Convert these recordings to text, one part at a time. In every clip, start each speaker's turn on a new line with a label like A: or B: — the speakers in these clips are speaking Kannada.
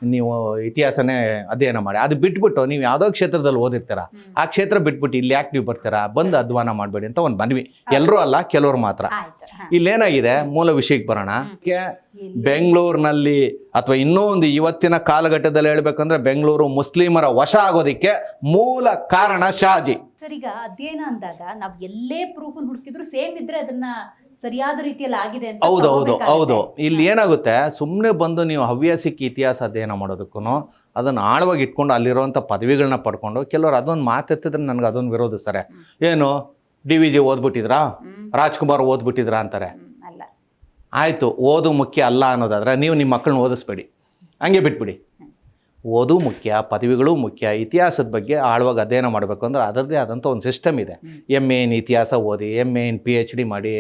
A: ನೀವು ಇತಿಹಾಸನೇ ಅಧ್ಯಯನ ಮಾಡಿ. ಅದು ಬಿಟ್ಬಿಟ್ಟು ನೀವು ಯಾವುದೋ ಕ್ಷೇತ್ರದಲ್ಲಿ ಓದಿರ್ತೀರ, ಆ ಕ್ಷೇತ್ರ ಬಿಟ್ಬಿಟ್ಟು ಇಲ್ಲಿ ಯಾಕೆ ನೀವು ಬರ್ತೀರಾ, ಬಂದು ಅಧ್ವಾನ ಮಾಡಬೇಡಿ ಅಂತ ಒಂದು ಮನವಿ. ಎಲ್ಲರೂ ಅಲ್ಲ, ಕೆಲವರು ಮಾತ್ರ. ಇಲ್ಲೇನಾಗಿದೆ, ಮೂಲ ವಿಷಯಕ್ಕೆ ಬರೋಣ. ಬೆಂಗಳೂರಿನಲ್ಲಿ ಅಥವಾ ಇನ್ನೂ ಒಂದು ಇವತ್ತಿನ ಕಾಲಘಟ್ಟದಲ್ಲಿ ಹೇಳ್ಬೇಕಂದ್ರೆ ಬೆಂಗಳೂರು ಮುಸ್ಲಿಮರ ವಶ ಆಗೋದಿಕ್ಕೆ ಮೂಲ ಕಾರಣ ಶಾಜಿ.
B: ಸರ್, ಈಗ ಅಧ್ಯಯನ ಅಂದಾಗ ನಾವು ಎಲ್ಲೇ ಪ್ರೂಫ್ ಹುಡುಕಿದ್ರು ಸೇಮ್ ಇದ್ರೆ ಅದನ್ನ ಸರಿಯಾದ ರೀತಿಯಲ್ಲಿ ಆಗಿದೆ ಅಂತ.
A: ಹೌದು. ಇಲ್ಲಿ ಏನಾಗುತ್ತೆ, ಸುಮ್ಮನೆ ಬಂದು ನೀವು ಹವ್ಯಾಸಿಕ ಇತಿಹಾಸ ಅಧ್ಯಯನ ಮಾಡೋದಕ್ಕೂ ಅದನ್ನು ಆಳವಾಗಿ ಇಟ್ಕೊಂಡು ಅಲ್ಲಿರುವಂಥ ಪದವಿಗಳನ್ನ ಪಡ್ಕೊಂಡು ಕೆಲವರು ಅದೊಂದು ಮಾತೆತ್ತಿದ್ರೆ ನನಗೆ ಅದೊಂದು ವಿರೋಧಿಸ್ತಾರೆ. ಏನು DVG ಓದ್ಬಿಟ್ಟಿದ್ರಾ, ರಾಜ್ಕುಮಾರ್ ಓದ್ಬಿಟ್ಟಿದ್ರಾ ಅಂತಾರೆ. ಆಯಿತು, ಓದು ಮುಖ್ಯ ಅಲ್ಲ ಅನ್ನೋದಾದ್ರೆ ನೀವು ನಿಮ್ಮ ಮಕ್ಕಳನ್ನ ಓದಿಸ್ಬೇಡಿ, ಹಂಗೆ ಬಿಟ್ಬಿಡಿ. ಓದು ಮುಖ್ಯ, ಪದವಿಗಳು ಮುಖ್ಯ. ಇತಿಹಾಸದ ಬಗ್ಗೆ ಆಳವಾಗಿ ಅಧ್ಯಯನ ಮಾಡಬೇಕು ಅಂದ್ರೆ ಅದರದ್ದೇ ಆದಂಥ ಒಂದು ಸಿಸ್ಟಮ್ ಇದೆ. MA ಇನ್ ಇತಿಹಾಸ ಓದಿ, MA ಇನ್ PhD ಮಾಡಿ,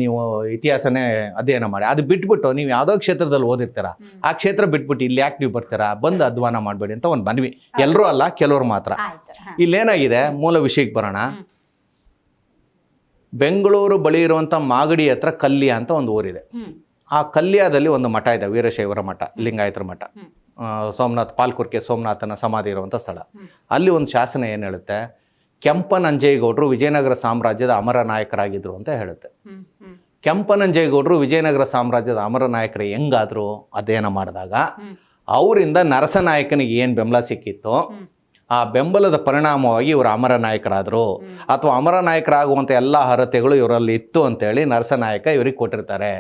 A: ನೀವು ಇತಿಹಾಸನೇ ಅಧ್ಯಯನ ಮಾಡಿ. ಅದು ಬಿಟ್ಬಿಟ್ಟು ನೀವು ಯಾವುದೋ ಕ್ಷೇತ್ರದಲ್ಲಿ ಓದಿರ್ತೀರ, ಆ ಕ್ಷೇತ್ರ ಬಿಟ್ಬಿಟ್ಟು ಇಲ್ಲಿ ಯಾಕೆ ನೀವು ಬರ್ತೀರಾ, ಬಂದು ಅಧ್ವಾನ ಮಾಡಬೇಡಿ ಅಂತ ಒಂದು ಮನವಿ. ಎಲ್ಲರೂ ಅಲ್ಲ, ಕೆಲವರು ಮಾತ್ರ. ಇಲ್ಲೇನಾಗಿದೆ, ಮೂಲ ವಿಷಯಕ್ಕೆ ಬರೋಣ. ಬೆಂಗಳೂರು ಬಳಿ ಇರುವಂಥ ಮಾಗಡಿ ಹತ್ರ ಕಲ್ಯ ಅಂತ ಒಂದು ಊರಿದೆ. ಆ ಕಲ್ಯಾದಲ್ಲಿ ಒಂದು ಮಠ ಇದೆ, ವೀರಶೈವರ ಮಠ, ಲಿಂಗಾಯತರ ಮಠ. ಸೋಮನಾಥ್, ಪಾಲ್ಕುರ್ಕೆ ಸೋಮನಾಥನ ಸಮಾಧಿ ಇರುವಂಥ ಸ್ಥಳ. ಅಲ್ಲಿ ಒಂದು ಶಾಸನ ಏನು ಹೇಳುತ್ತೆ, ಕೆಂಪನಂಜೇಗೌಡರು ವಿಜಯನಗರ ಸಾಮ್ರಾಜ್ಯದ ಅಮರ ನಾಯಕರಾಗಿದ್ರು ಅಂತ ಹೇಳುತ್ತೆ. ಕೆಂಪನಂಜೇಗೌಡರು ವಿಜಯನಗರ ಸಾಮ್ರಾಜ್ಯದ ಅಮರ ನಾಯಕರು ಹೆಂಗಾದ್ರು ಅಧ್ಯಯನ ಮಾಡಿದಾಗ ಅವರಿಂದ ನರಸನಾಯಕನಿಗೆ ಏನು ಬೆಂಬಲ ಸಿಕ್ಕಿತ್ತು, ಆ ಬೆಂಬಲದ ಪರಿಣಾಮವಾಗಿ ಇವರು ಅಮರ ನಾಯಕರಾದರು, ಅಥವಾ ಅಮರ ನಾಯಕರಾಗುವಂಥ ಎಲ್ಲ ಅರ್ಹತೆಗಳು ಇವರಲ್ಲಿ ಇತ್ತು ಅಂತೇಳಿ ನರಸನಾಯಕ ಇವ್ರಿಗೆ ಕೊಟ್ಟಿರ್ತಾರೆ.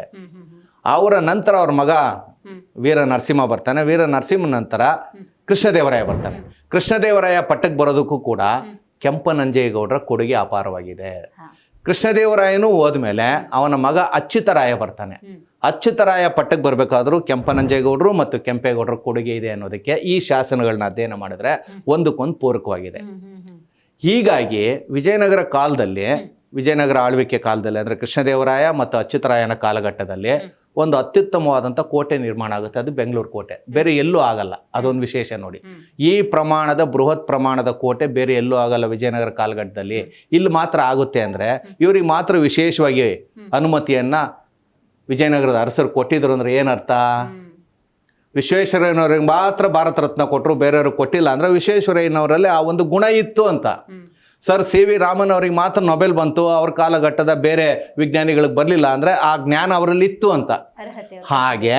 A: ಅವರ ನಂತರ ಅವ್ರ ಮಗ ವೀರ ನರಸಿಂಹ ಬರ್ತಾನೆ. ವೀರ ನರಸಿಂಹ ನಂತರ ಕೃಷ್ಣದೇವರಾಯ ಬರ್ತಾನೆ. ಕೃಷ್ಣದೇವರಾಯ ಪಟ್ಟಕ್ಕೆ ಬರೋದಕ್ಕೂ ಕೂಡ ಕೆಂಪನಂಜೇಗೌಡರ ಕೊಡುಗೆ ಅಪಾರವಾಗಿದೆ. ಕೃಷ್ಣದೇವರಾಯನೂ ಹೋದ್ಮೇಲೆ ಅವನ ಮಗ ಅಚ್ಯುತರಾಯ ಬರ್ತಾನೆ. ಅಚ್ಯುತರಾಯ ಪಟ್ಟಕ್ಕೆ ಬರಬೇಕಾದ್ರೂ ಕೆಂಪನಂಜೇಗೌಡರು ಮತ್ತು ಕೆಂಪೇಗೌಡರ ಕೊಡುಗೆ ಇದೆ ಅನ್ನೋದಕ್ಕೆ ಈ ಶಾಸನಗಳನ್ನ ಅಧ್ಯಯನ ಮಾಡಿದ್ರೆ ಒಂದಕ್ಕೊಂದು ಪೂರಕವಾಗಿದೆ. ಹೀಗಾಗಿ ವಿಜಯನಗರ ಕಾಲದಲ್ಲಿ, ವಿಜಯನಗರ ಆಳ್ವಿಕೆ ಕಾಲದಲ್ಲಿ ಅಂದರೆ ಕೃಷ್ಣದೇವರಾಯ ಮತ್ತು ಅಚ್ಯುತರಾಯನ ಕಾಲಘಟ್ಟದಲ್ಲಿ ಒಂದು ಅತ್ಯುತ್ತಮವಾದಂಥ ಕೋಟೆ ನಿರ್ಮಾಣ ಆಗುತ್ತೆ. ಅದು ಬೆಂಗಳೂರು ಕೋಟೆ, ಬೇರೆ ಎಲ್ಲೂ ಆಗಲ್ಲ. ಅದೊಂದು ವಿಶೇಷ ನೋಡಿ. ಈ ಪ್ರಮಾಣದ ಬೃಹತ್ ಪ್ರಮಾಣದ ಕೋಟೆ ಬೇರೆ ಎಲ್ಲೂ ಆಗಲ್ಲ ವಿಜಯನಗರ ಕಾಲಘಟ್ಟದಲ್ಲಿ. ಇಲ್ಲಿ ಮಾತ್ರ ಆಗುತ್ತೆ ಅಂದರೆ ಇವ್ರಿಗೆ ಮಾತ್ರ ವಿಶೇಷವಾಗಿ ಅನುಮತಿಯನ್ನ ವಿಜಯನಗರದ ಅರಸರು ಕೊಟ್ಟಿದ್ರು ಅಂದ್ರೆ ಏನರ್ಥ? ವಿಶ್ವೇಶ್ವರಯ್ಯನವ್ರಿಗೆ ಮಾತ್ರ ಭಾರತ ರತ್ನ ಕೊಟ್ಟರು, ಬೇರೆಯವ್ರಿಗೆ ಕೊಟ್ಟಿಲ್ಲ ಅಂದ್ರೆ ವಿಶ್ವೇಶ್ವರಯ್ಯನವರಲ್ಲಿ ಆ ಒಂದು ಗುಣ ಇತ್ತು ಅಂತ. ಸರ್ CV ರಾಮನ್ ಅವ್ರಿಗೆ ಮಾತ್ರ ನೊಬೆಲ್ ಬಂತು, ಅವ್ರ ಕಾಲಘಟ್ಟದ ಬೇರೆ ವಿಜ್ಞಾನಿಗಳಿಗೆ ಬರಲಿಲ್ಲ ಅಂದರೆ ಆ ಜ್ಞಾನ ಅವರಲ್ಲಿ ಇತ್ತು ಅಂತ. ಹಾಗೆ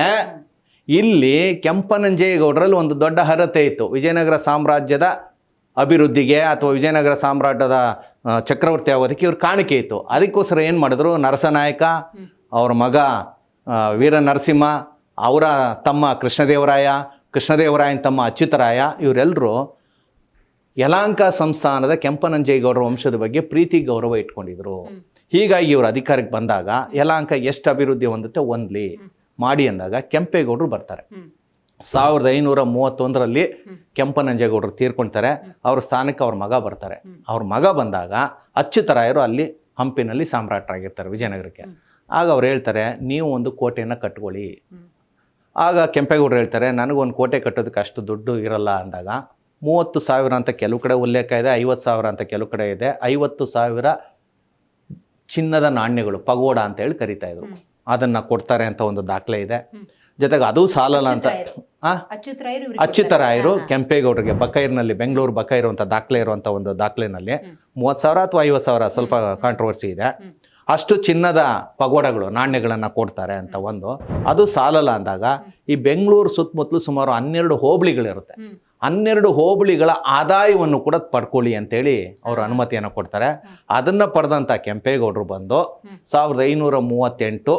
A: ಇಲ್ಲಿ ಕೆಂಪನಂಜೇಗೌಡರಲ್ಲಿ ಒಂದು ದೊಡ್ಡ ಅರ್ಹತೆ ಇತ್ತು. ವಿಜಯನಗರ ಸಾಮ್ರಾಜ್ಯದ ಅಭಿವೃದ್ಧಿಗೆ ಅಥವಾ ವಿಜಯನಗರ ಸಾಮ್ರಾಜ್ಯದ ಚಕ್ರವರ್ತಿ ಆಗೋದಕ್ಕೆ ಇವ್ರ ಕಾಣಿಕೆ ಇತ್ತು. ಅದಕ್ಕೋಸ್ಕರ ಏನು ಮಾಡಿದ್ರು, ನರಸನಾಯಕ, ಅವ್ರ ಮಗ ವೀರ ನರಸಿಂಹ, ಅವರ ತಮ್ಮ ಕೃಷ್ಣದೇವರಾಯನ ತಮ್ಮ ಅಚ್ಯುತರಾಯ, ಇವರೆಲ್ಲರೂ ಯಲಹಂಕ ಸಂಸ್ಥಾನದ ಕೆಂಪನಂಜೇಗೌಡರ ವಂಶದ ಬಗ್ಗೆ ಪ್ರೀತಿ ಗೌರವ ಇಟ್ಕೊಂಡಿದ್ರು. ಹೀಗಾಗಿ ಇವರು ಅಧಿಕಾರಕ್ಕೆ ಬಂದಾಗ ಯಲಹಂಕ ಎಷ್ಟು ಅಭಿವೃದ್ಧಿ ಹೊಂದುತ್ತೆ ಹೊಂದಲಿ ಮಾಡಿ ಅಂದಾಗ ಕೆಂಪೇಗೌಡರು ಬರ್ತಾರೆ. 1531ರಲ್ಲಿ ಕೆಂಪನಂಜೇಗೌಡರು ತೀರ್ಕೊಳ್ತಾರೆ. ಅವ್ರ ಸ್ಥಾನಕ್ಕೆ ಅವ್ರ ಮಗ ಬರ್ತಾರೆ. ಅವ್ರ ಮಗ ಬಂದಾಗ ಅಚ್ಯುತರಾಯರು ಅಲ್ಲಿ ಹಂಪಿನಲ್ಲಿ ಸಾಮ್ರಾಟರಾಗಿರ್ತಾರೆ ವಿಜಯನಗರಕ್ಕೆ. ಆಗ ಅವ್ರು ಹೇಳ್ತಾರೆ, ನೀವು ಒಂದು ಕೋಟೆಯನ್ನು ಕಟ್ಕೊಳ್ಳಿ. ಆಗ ಕೆಂಪೇಗೌಡರು ಹೇಳ್ತಾರೆ, ನನಗೊಂದು ಕೋಟೆ ಕಟ್ಟೋದಕ್ಕೆ ಅಷ್ಟು ದುಡ್ಡು ಇರಲ್ಲ ಅಂದಾಗ 30,000 ಅಂತ ಕೆಲವು ಕಡೆ ಉಲ್ಲೇಖ ಇದೆ, 50,000 ಅಂತ ಕೆಲವು ಕಡೆ ಇದೆ. 50,000 ಚಿನ್ನದ ನಾಣ್ಯಗಳು, ಪಗೋಡ ಅಂತ ಹೇಳಿ ಕರಿತಾ ಇದ್ರು, ಅದನ್ನ ಕೊಡ್ತಾರೆ ಅಂತ ಒಂದು ದಾಖಲೆ ಇದೆ. ಜೊತೆಗೆ ಅದು ಸಾಲಲ್ಲ ಅಂತ ಅಚ್ಯುತರಾಯರು ಕೆಂಪೇಗೌಡರಿಗೆ ಬಕೈರ್ನಲ್ಲಿ, ಬೆಂಗಳೂರು ಬಕೈರು ಅಂತ ದಾಖಲೆ ಇರುವಂಥ ಒಂದು ದಾಖಲೆನಲ್ಲಿ 30,000 ಅಥವಾ 50,000, ಸ್ವಲ್ಪ ಕಾಂಟ್ರವರ್ಸಿ ಇದೆ, ಅಷ್ಟು ಚಿನ್ನದ ಪಗೋಡಗಳು, ನಾಣ್ಯಗಳನ್ನು ಕೊಡ್ತಾರೆ ಅಂತ ಒಂದು. ಅದು ಸಾಲಲ್ಲ ಅಂದಾಗ ಈ ಬೆಂಗಳೂರು ಸುತ್ತಮುತ್ತಲು ಸುಮಾರು 12 ಹೋಬಳಿಗಳಿರುತ್ತೆ. 12 ಹೋಬಳಿಗಳ ಆದಾಯವನ್ನು ಕೂಡ ಪಡ್ಕೊಳ್ಳಿ ಅಂತೇಳಿ ಅವರು ಅನುಮತಿಯನ್ನು ಕೊಡ್ತಾರೆ. ಅದನ್ನು ಪಡೆದಂಥ ಕೆಂಪೇಗೌಡರು ಬಂದು 1538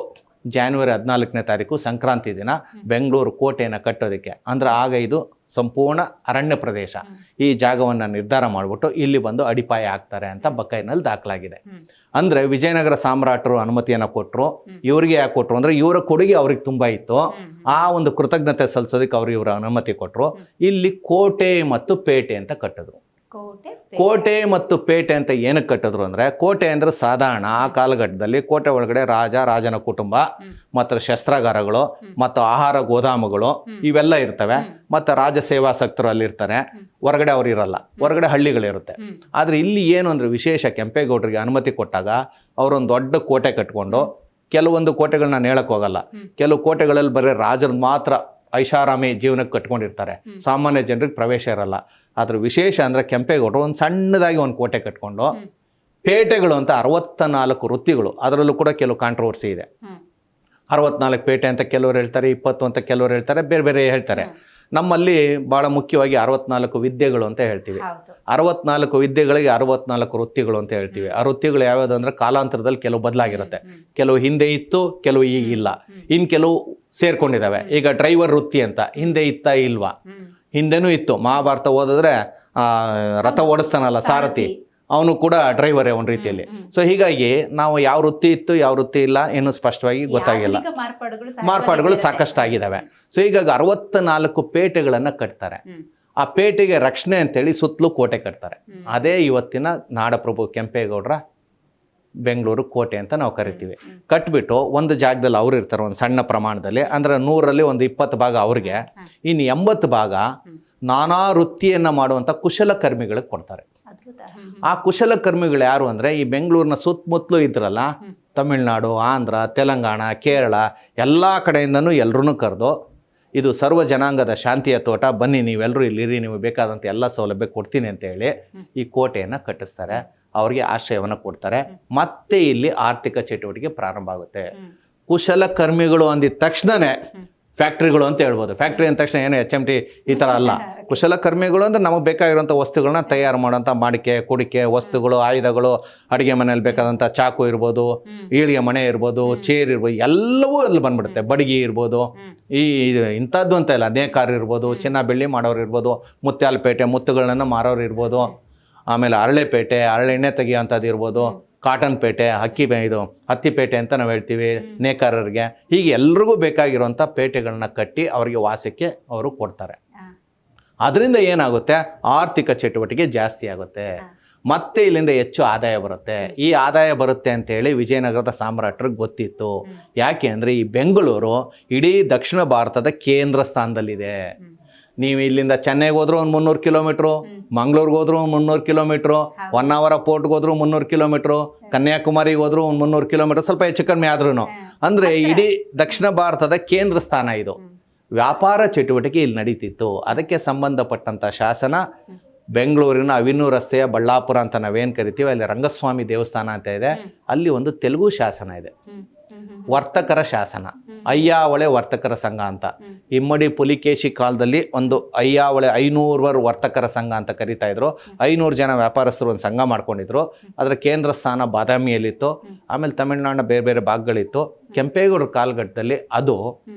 A: ಜಾನ್ವರಿ 14ನೇ ತಾರೀಕು ಸಂಕ್ರಾಂತಿ ದಿನ ಬೆಂಗಳೂರು ಕೋಟೆಯನ್ನು ಕಟ್ಟೋದಕ್ಕೆ, ಅಂದ್ರೆ ಆಗ ಇದು ಸಂಪೂರ್ಣ ಅರಣ್ಯ ಪ್ರದೇಶ, ಈ ಜಾಗವನ್ನು ನಿರ್ಧಾರ ಮಾಡಿಬಿಟ್ಟು ಇಲ್ಲಿ ಬಂದು ಅಡಿಪಾಯ ಹಾಕ್ತಾರೆ ಅಂತ ಬಕೈನಲ್ಲಿ ದಾಖಲಾಗಿದೆ. ಅಂದರೆ ವಿಜಯನಗರ ಸಾಮ್ರಾಟರು ಅನುಮತಿಯನ್ನು ಕೊಟ್ಟರು. ಇವರಿಗೆ ಯಾಕೆ ಕೊಟ್ಟರು ಅಂದರೆ ಇವರ ಕೊಡುಗೆ ಅವ್ರಿಗೆ ತುಂಬ ಇತ್ತು. ಆ ಒಂದು ಕೃತಜ್ಞತೆ ಸಲ್ಲಿಸೋದಕ್ಕೆ ಅವ್ರು ಇವರ ಅನುಮತಿ ಕೊಟ್ಟರು. ಇಲ್ಲಿ ಕೋಟೆ ಮತ್ತು ಪೇಟೆ ಅಂತ ಕಟ್ಟಿದ್ರು. ಕೋಟೆ ಮತ್ತು ಪೇಟೆ ಅಂತ ಏನಕ್ಕೆ ಕಟ್ಟಿದ್ರು ಅಂದರೆ, ಕೋಟೆ ಅಂದರೆ ಸಾಧಾರಣ ಆ ಕಾಲಘಟ್ಟದಲ್ಲಿ ಕೋಟೆ ಒಳಗಡೆ ರಾಜನ ಕುಟುಂಬ ಮತ್ತು ಶಸ್ತ್ರಾಗಾರಗಳು ಮತ್ತು ಆಹಾರ ಗೋದಾಮುಗಳು ಇವೆಲ್ಲ ಇರ್ತವೆ. ಮತ್ತು ರಾಜ ಸೇವಾಸಕ್ತರು ಅಲ್ಲಿರ್ತಾರೆ, ಹೊರಗಡೆ ಅವ್ರು ಇರಲ್ಲ, ಹೊರಗಡೆ ಹಳ್ಳಿಗಳಿರುತ್ತೆ. ಆದರೆ ಇಲ್ಲಿ ಏನು ಅಂದರೆ ವಿಶೇಷ, ಕೆಂಪೇಗೌಡರಿಗೆ ಅನುಮತಿ ಕೊಟ್ಟಾಗ ಅವರೊಂದು ದೊಡ್ಡ ಕೋಟೆ ಕಟ್ಕೊಂಡು, ಕೆಲವೊಂದು ಕೋಟೆಗಳನ್ನ ನಾನು ಹೇಳಕ್ಕೆ ಹೋಗಲ್ಲ, ಕೆಲವು ಕೋಟೆಗಳಲ್ಲಿ ಬರೀ ರಾಜರು ಮಾತ್ರ ಐಷಾರಾಮಿ ಜೀವನಕ್ಕೆ ಕಟ್ಕೊಂಡಿರ್ತಾರೆ. ಸಾಮಾನ್ಯ ಜನರಿಗೆ ಪ್ರವೇಶ ಇರಲ್ಲ. ಅದ್ರ ವಿಶೇಷ ಅಂದರೆ ಕೆಂಪೇಗೌಡರು ಒಂದು ಸಣ್ಣದಾಗಿ ಒಂದು ಕೋಟೆ ಕಟ್ಕೊಂಡು ಪೇಟೆಗಳು ಅಂತ 64 ವೃತ್ತಿಗಳು, ಅದರಲ್ಲೂ ಕೂಡ ಕೆಲವು ಕಾಂಟ್ರವರ್ಸಿ ಇದೆ. 64 ಪೇಟೆ ಅಂತ ಕೆಲವರು ಹೇಳ್ತಾರೆ, 20 ಅಂತ ಕೆಲವರು ಹೇಳ್ತಾರೆ, ಬೇರೆ ಬೇರೆ ಹೇಳ್ತಾರೆ. ನಮ್ಮಲ್ಲಿ ಭಾಳ ಮುಖ್ಯವಾಗಿ 64 ವಿದ್ಯೆಗಳು ಅಂತ ಹೇಳ್ತೀವಿ. 64 ವಿದ್ಯೆಗಳಿಗೆ 64 ವೃತ್ತಿಗಳು ಅಂತ ಹೇಳ್ತೀವಿ. ಆ ವೃತ್ತಿಗಳು ಯಾವ್ಯಾವುದು ಅಂದರೆ ಕಾಲಾಂತರದಲ್ಲಿ ಕೆಲವು ಬದಲಾಗಿರುತ್ತೆ. ಕೆಲವು ಹಿಂದೆ ಇತ್ತು, ಕೆಲವು ಈಗಿಲ್ಲ, ಇನ್ನು ಕೆಲವು ಸೇರ್ಕೊಂಡಿದ್ದಾವೆ. ಈಗ ಡ್ರೈವರ್ ವೃತ್ತಿ ಅಂತ ಹಿಂದೆ ಇತ್ತಾ ಇಲ್ವಾ? ಹಿಂದೆನೂ ಇತ್ತು. ಮಹಾಭಾರತ ಓದಿದ್ರೆ ರಥ ಓಡಿಸ್ತಾನಲ್ಲ ಸಾರಥಿ, ಅವನು ಕೂಡ ಡ್ರೈವರೇ ಒಂದು ರೀತಿಯಲ್ಲಿ. ಸೊ ಹೀಗಾಗಿ ನಾವು ಯಾವ ವೃತ್ತಿ ಇತ್ತು ಯಾವ ವೃತ್ತಿ ಇಲ್ಲ ಇನ್ನೂ ಸ್ಪಷ್ಟವಾಗಿ ಗೊತ್ತಾಗಿಲ್ಲ. ಮಾರ್ಪಾಡುಗಳು ಸಾಕಷ್ಟು ಆಗಿದ್ದಾವೆ. ಸೊ ಹೀಗಾಗಿ 64 ಪೇಟೆಗಳನ್ನು ಕಟ್ತಾರೆ. ಆ ಪೇಟೆಗೆ ರಕ್ಷಣೆ ಅಂತೇಳಿ ಸುತ್ತಲೂ ಕೋಟೆ ಕಟ್ತಾರೆ. ಅದೇ ಇವತ್ತಿನ ನಾಡಪ್ರಭು ಕೆಂಪೇಗೌಡರ ಬೆಂಗಳೂರು ಕೋಟೆ ಅಂತ ನಾವು ಕರಿತೀವಿ. ಕಟ್ಬಿಟ್ಟು ಒಂದು ಜಾಗದಲ್ಲಿ ಅವ್ರು ಇರ್ತಾರೆ, ಒಂದು ಸಣ್ಣ ಪ್ರಮಾಣದಲ್ಲಿ, ಅಂದರೆ 100ರಲ್ಲಿ ಒಂದು 20 ಭಾಗ ಅವ್ರಿಗೆ, ಇನ್ನು 80 ಭಾಗ ನಾನಾ ವೃತ್ತಿಯನ್ನು ಮಾಡುವಂಥ ಕುಶಲಕರ್ಮಿಗಳಿಗೆ ಕೊಡ್ತಾರೆ. ಆ ಕುಶಲಕರ್ಮಿಗಳು ಯಾರು ಅಂದರೆ ಈ ಬೆಂಗಳೂರಿನ ಸುತ್ತಮುತ್ತಲೂ ಇದ್ರಲ್ಲ, ತಮಿಳುನಾಡು, ಆಂಧ್ರ, ತೆಲಂಗಾಣ, ಕೇರಳ ಎಲ್ಲ ಕಡೆಯಿಂದನೂ ಎಲ್ಲರೂ ಕರೆದು ಇದು ಸರ್ವ ಜನಾಂಗದ ಶಾಂತಿಯ ತೋಟ, ಬನ್ನಿ ನೀವೆಲ್ಲರೂ ಇಲ್ಲಿರಿ, ನೀವು ಬೇಕಾದಂಥ ಎಲ್ಲ ಸೌಲಭ್ಯ ಕೊಡ್ತೀನಿ ಅಂತ ಹೇಳಿ ಈ ಕೋಟೆಯನ್ನು ಕಟ್ಟಿಸ್ತಾರೆ. ಅವ್ರಿಗೆ ಆಶ್ರಯವನ್ನು ಕೊಡ್ತಾರೆ. ಮತ್ತೆ ಇಲ್ಲಿ ಆರ್ಥಿಕ ಚಟುವಟಿಕೆ ಪ್ರಾರಂಭ ಆಗುತ್ತೆ. ಕುಶಲಕರ್ಮಿಗಳು ಅಂದಿದ ತಕ್ಷಣವೇ ಫ್ಯಾಕ್ಟ್ರಿಗಳು ಅಂತ ಹೇಳ್ಬೋದು. ಫ್ಯಾಕ್ಟ್ರಿ ಅಂದ ತಕ್ಷಣ ಏನು HMT ಈ ಥರ ಅಲ್ಲ. ಕುಶಲಕರ್ಮಿಗಳು ಅಂದರೆ ನಮಗೆ ಬೇಕಾಗಿರೋಂಥ ವಸ್ತುಗಳನ್ನ ತಯಾರು ಮಾಡೋಂಥ ಮಾಡಿಕೆ, ಕುಡಿಕೆ ವಸ್ತುಗಳು, ಆಯುಧಗಳು, ಅಡುಗೆ ಮನೆಯಲ್ಲಿ ಬೇಕಾದಂಥ ಚಾಕು ಇರ್ಬೋದು, ಈಳಿಗೆ ಮಣೆ ಇರ್ಬೋದು, ಚೇರ್ ಇರ್ಬೋದು, ಎಲ್ಲವೂ ಅಲ್ಲಿ ಬಂದ್ಬಿಡುತ್ತೆ. ಬಡಗಿ ಇರ್ಬೋದು, ಇಂಥದ್ದು ಅಂತ ಇಲ್ಲ, ನೇಕಾರ ಇರ್ಬೋದು, ಚಿನ್ನ ಬೆಳ್ಳಿ ಮಾಡೋರು ಇರ್ಬೋದು, ಮುತ್ಯಾಲಪೇಟೆ ಮುತ್ತುಗಳನ್ನ ಮಾರೋರು ಇರ್ಬೋದು, ಆಮೇಲೆ ಅರಳೆಪೇಟೆ ಅರಳೆ ಎಣ್ಣೆ ತೆಗಿಯೋಂಥದ್ದು ಇರ್ಬೋದು, ಕಾಟನ್ ಪೇಟೆ, ಹತ್ತಿಪೇಟೆ ಅಂತ ನಾವು ಹೇಳ್ತೀವಿ ನೇಕಾರರಿಗೆ. ಹೀಗೆ ಎಲ್ರಿಗೂ ಬೇಕಾಗಿರುವಂಥ ಪೇಟೆಗಳನ್ನ ಕಟ್ಟಿ ಅವರಿಗೆ ವಾಸಕ್ಕೆ ಅವರು ಕೊಡ್ತಾರೆ. ಅದರಿಂದ ಏನಾಗುತ್ತೆ, ಆರ್ಥಿಕ ಚಟುವಟಿಕೆ ಜಾಸ್ತಿ ಆಗುತ್ತೆ, ಮತ್ತೆ ಇಲ್ಲಿಂದ ಹೆಚ್ಚು ಆದಾಯ ಬರುತ್ತೆ. ಈ ಆದಾಯ ಬರುತ್ತೆ ಅಂತೇಳಿ ವಿಜಯನಗರದ ಸಾಮ್ರಾಟರಿಗೆ ಗೊತ್ತಿತ್ತು. ಯಾಕೆ ಅಂದರೆ ಈ ಬೆಂಗಳೂರು ಇಡೀ ದಕ್ಷಿಣ ಭಾರತದ ಕೇಂದ್ರ ಸ್ಥಾನದಲ್ಲಿದೆ. ನೀವು ಇಲ್ಲಿಂದ ಚೆನ್ನೈಗೆ ಹೋದ್ರೂ ಒಂದು 300 ಕಿಲೋಮೀಟ್ರು, ಮಂಗ್ಳೂರ್ಗೆ ಹೋದ್ರೂ 300 ಕಿಲೋಮೀಟ್ರು, ಹೊನ್ನಾವರ ಪೋರ್ಟ್ಗೆ ಹೋದ್ರೂ 300 ಕಿಲೋಮೀಟ್ರು, ಕನ್ಯಾಕುಮಾರಿಗೆ ಹೋದ್ರೂ ಒಂದು 300 ಕಿಲೋಮೀಟ್ರ್, ಸ್ವಲ್ಪ ಹೆಚ್ಚು ಕಡಿಮೆ ಆದ್ರೂ. ಅಂದರೆ ಇಡೀ ದಕ್ಷಿಣ ಭಾರತದ ಕೇಂದ್ರ ಸ್ಥಾನ ಇದು. ವ್ಯಾಪಾರ ಚಟುವಟಿಕೆ ಇಲ್ಲಿ ನಡೀತಿತ್ತು. ಅದಕ್ಕೆ ಸಂಬಂಧಪಟ್ಟಂಥ ಶಾಸನ ಬೆಂಗಳೂರಿನ ಅವಿನೂರು ರಸ್ತೆಯ ಬಳ್ಳಾಪುರ ಅಂತ ನಾವೇನು ಕರಿತೀವಿ, ಅಲ್ಲಿ ರಂಗಸ್ವಾಮಿ ದೇವಸ್ಥಾನ ಅಂತ ಇದೆ. ಅಲ್ಲಿ ಒಂದು ತೆಲುಗು ಶಾಸನ ಇದೆ, ವರ್ತಕರ ಶಾಸನ, ಅಯ್ಯಾವಳೆ ವರ್ತಕರ ಸಂಘ ಅಂತ. ಇಮ್ಮಡಿ ಪುಲಿಕೇಶಿ ಕಾಲದಲ್ಲಿ ಒಂದು ಅಯ್ಯಾವಳೆ 500 ವರ್ತಕರ ಸಂಘ ಅಂತ ಕರಿತಾ ಇದ್ರು. 500 ಜನ ವ್ಯಾಪಾರಸ್ಥರು ಒಂದು ಸಂಘ ಮಾಡ್ಕೊಂಡಿದ್ರು. ಅದರ ಕೇಂದ್ರ ಸ್ಥಾನ ಬಾದಾಮಿಯಲ್ಲಿತ್ತು. ಆಮೇಲೆ ತಮಿಳುನಾಡಿನ ಬೇರೆ ಬೇರೆ ಭಾಗಗಳಿತ್ತು. ಕೆಂಪೇಗೌಡರ ಕಾಲಘಟ್ಟದಲ್ಲಿ ಅದು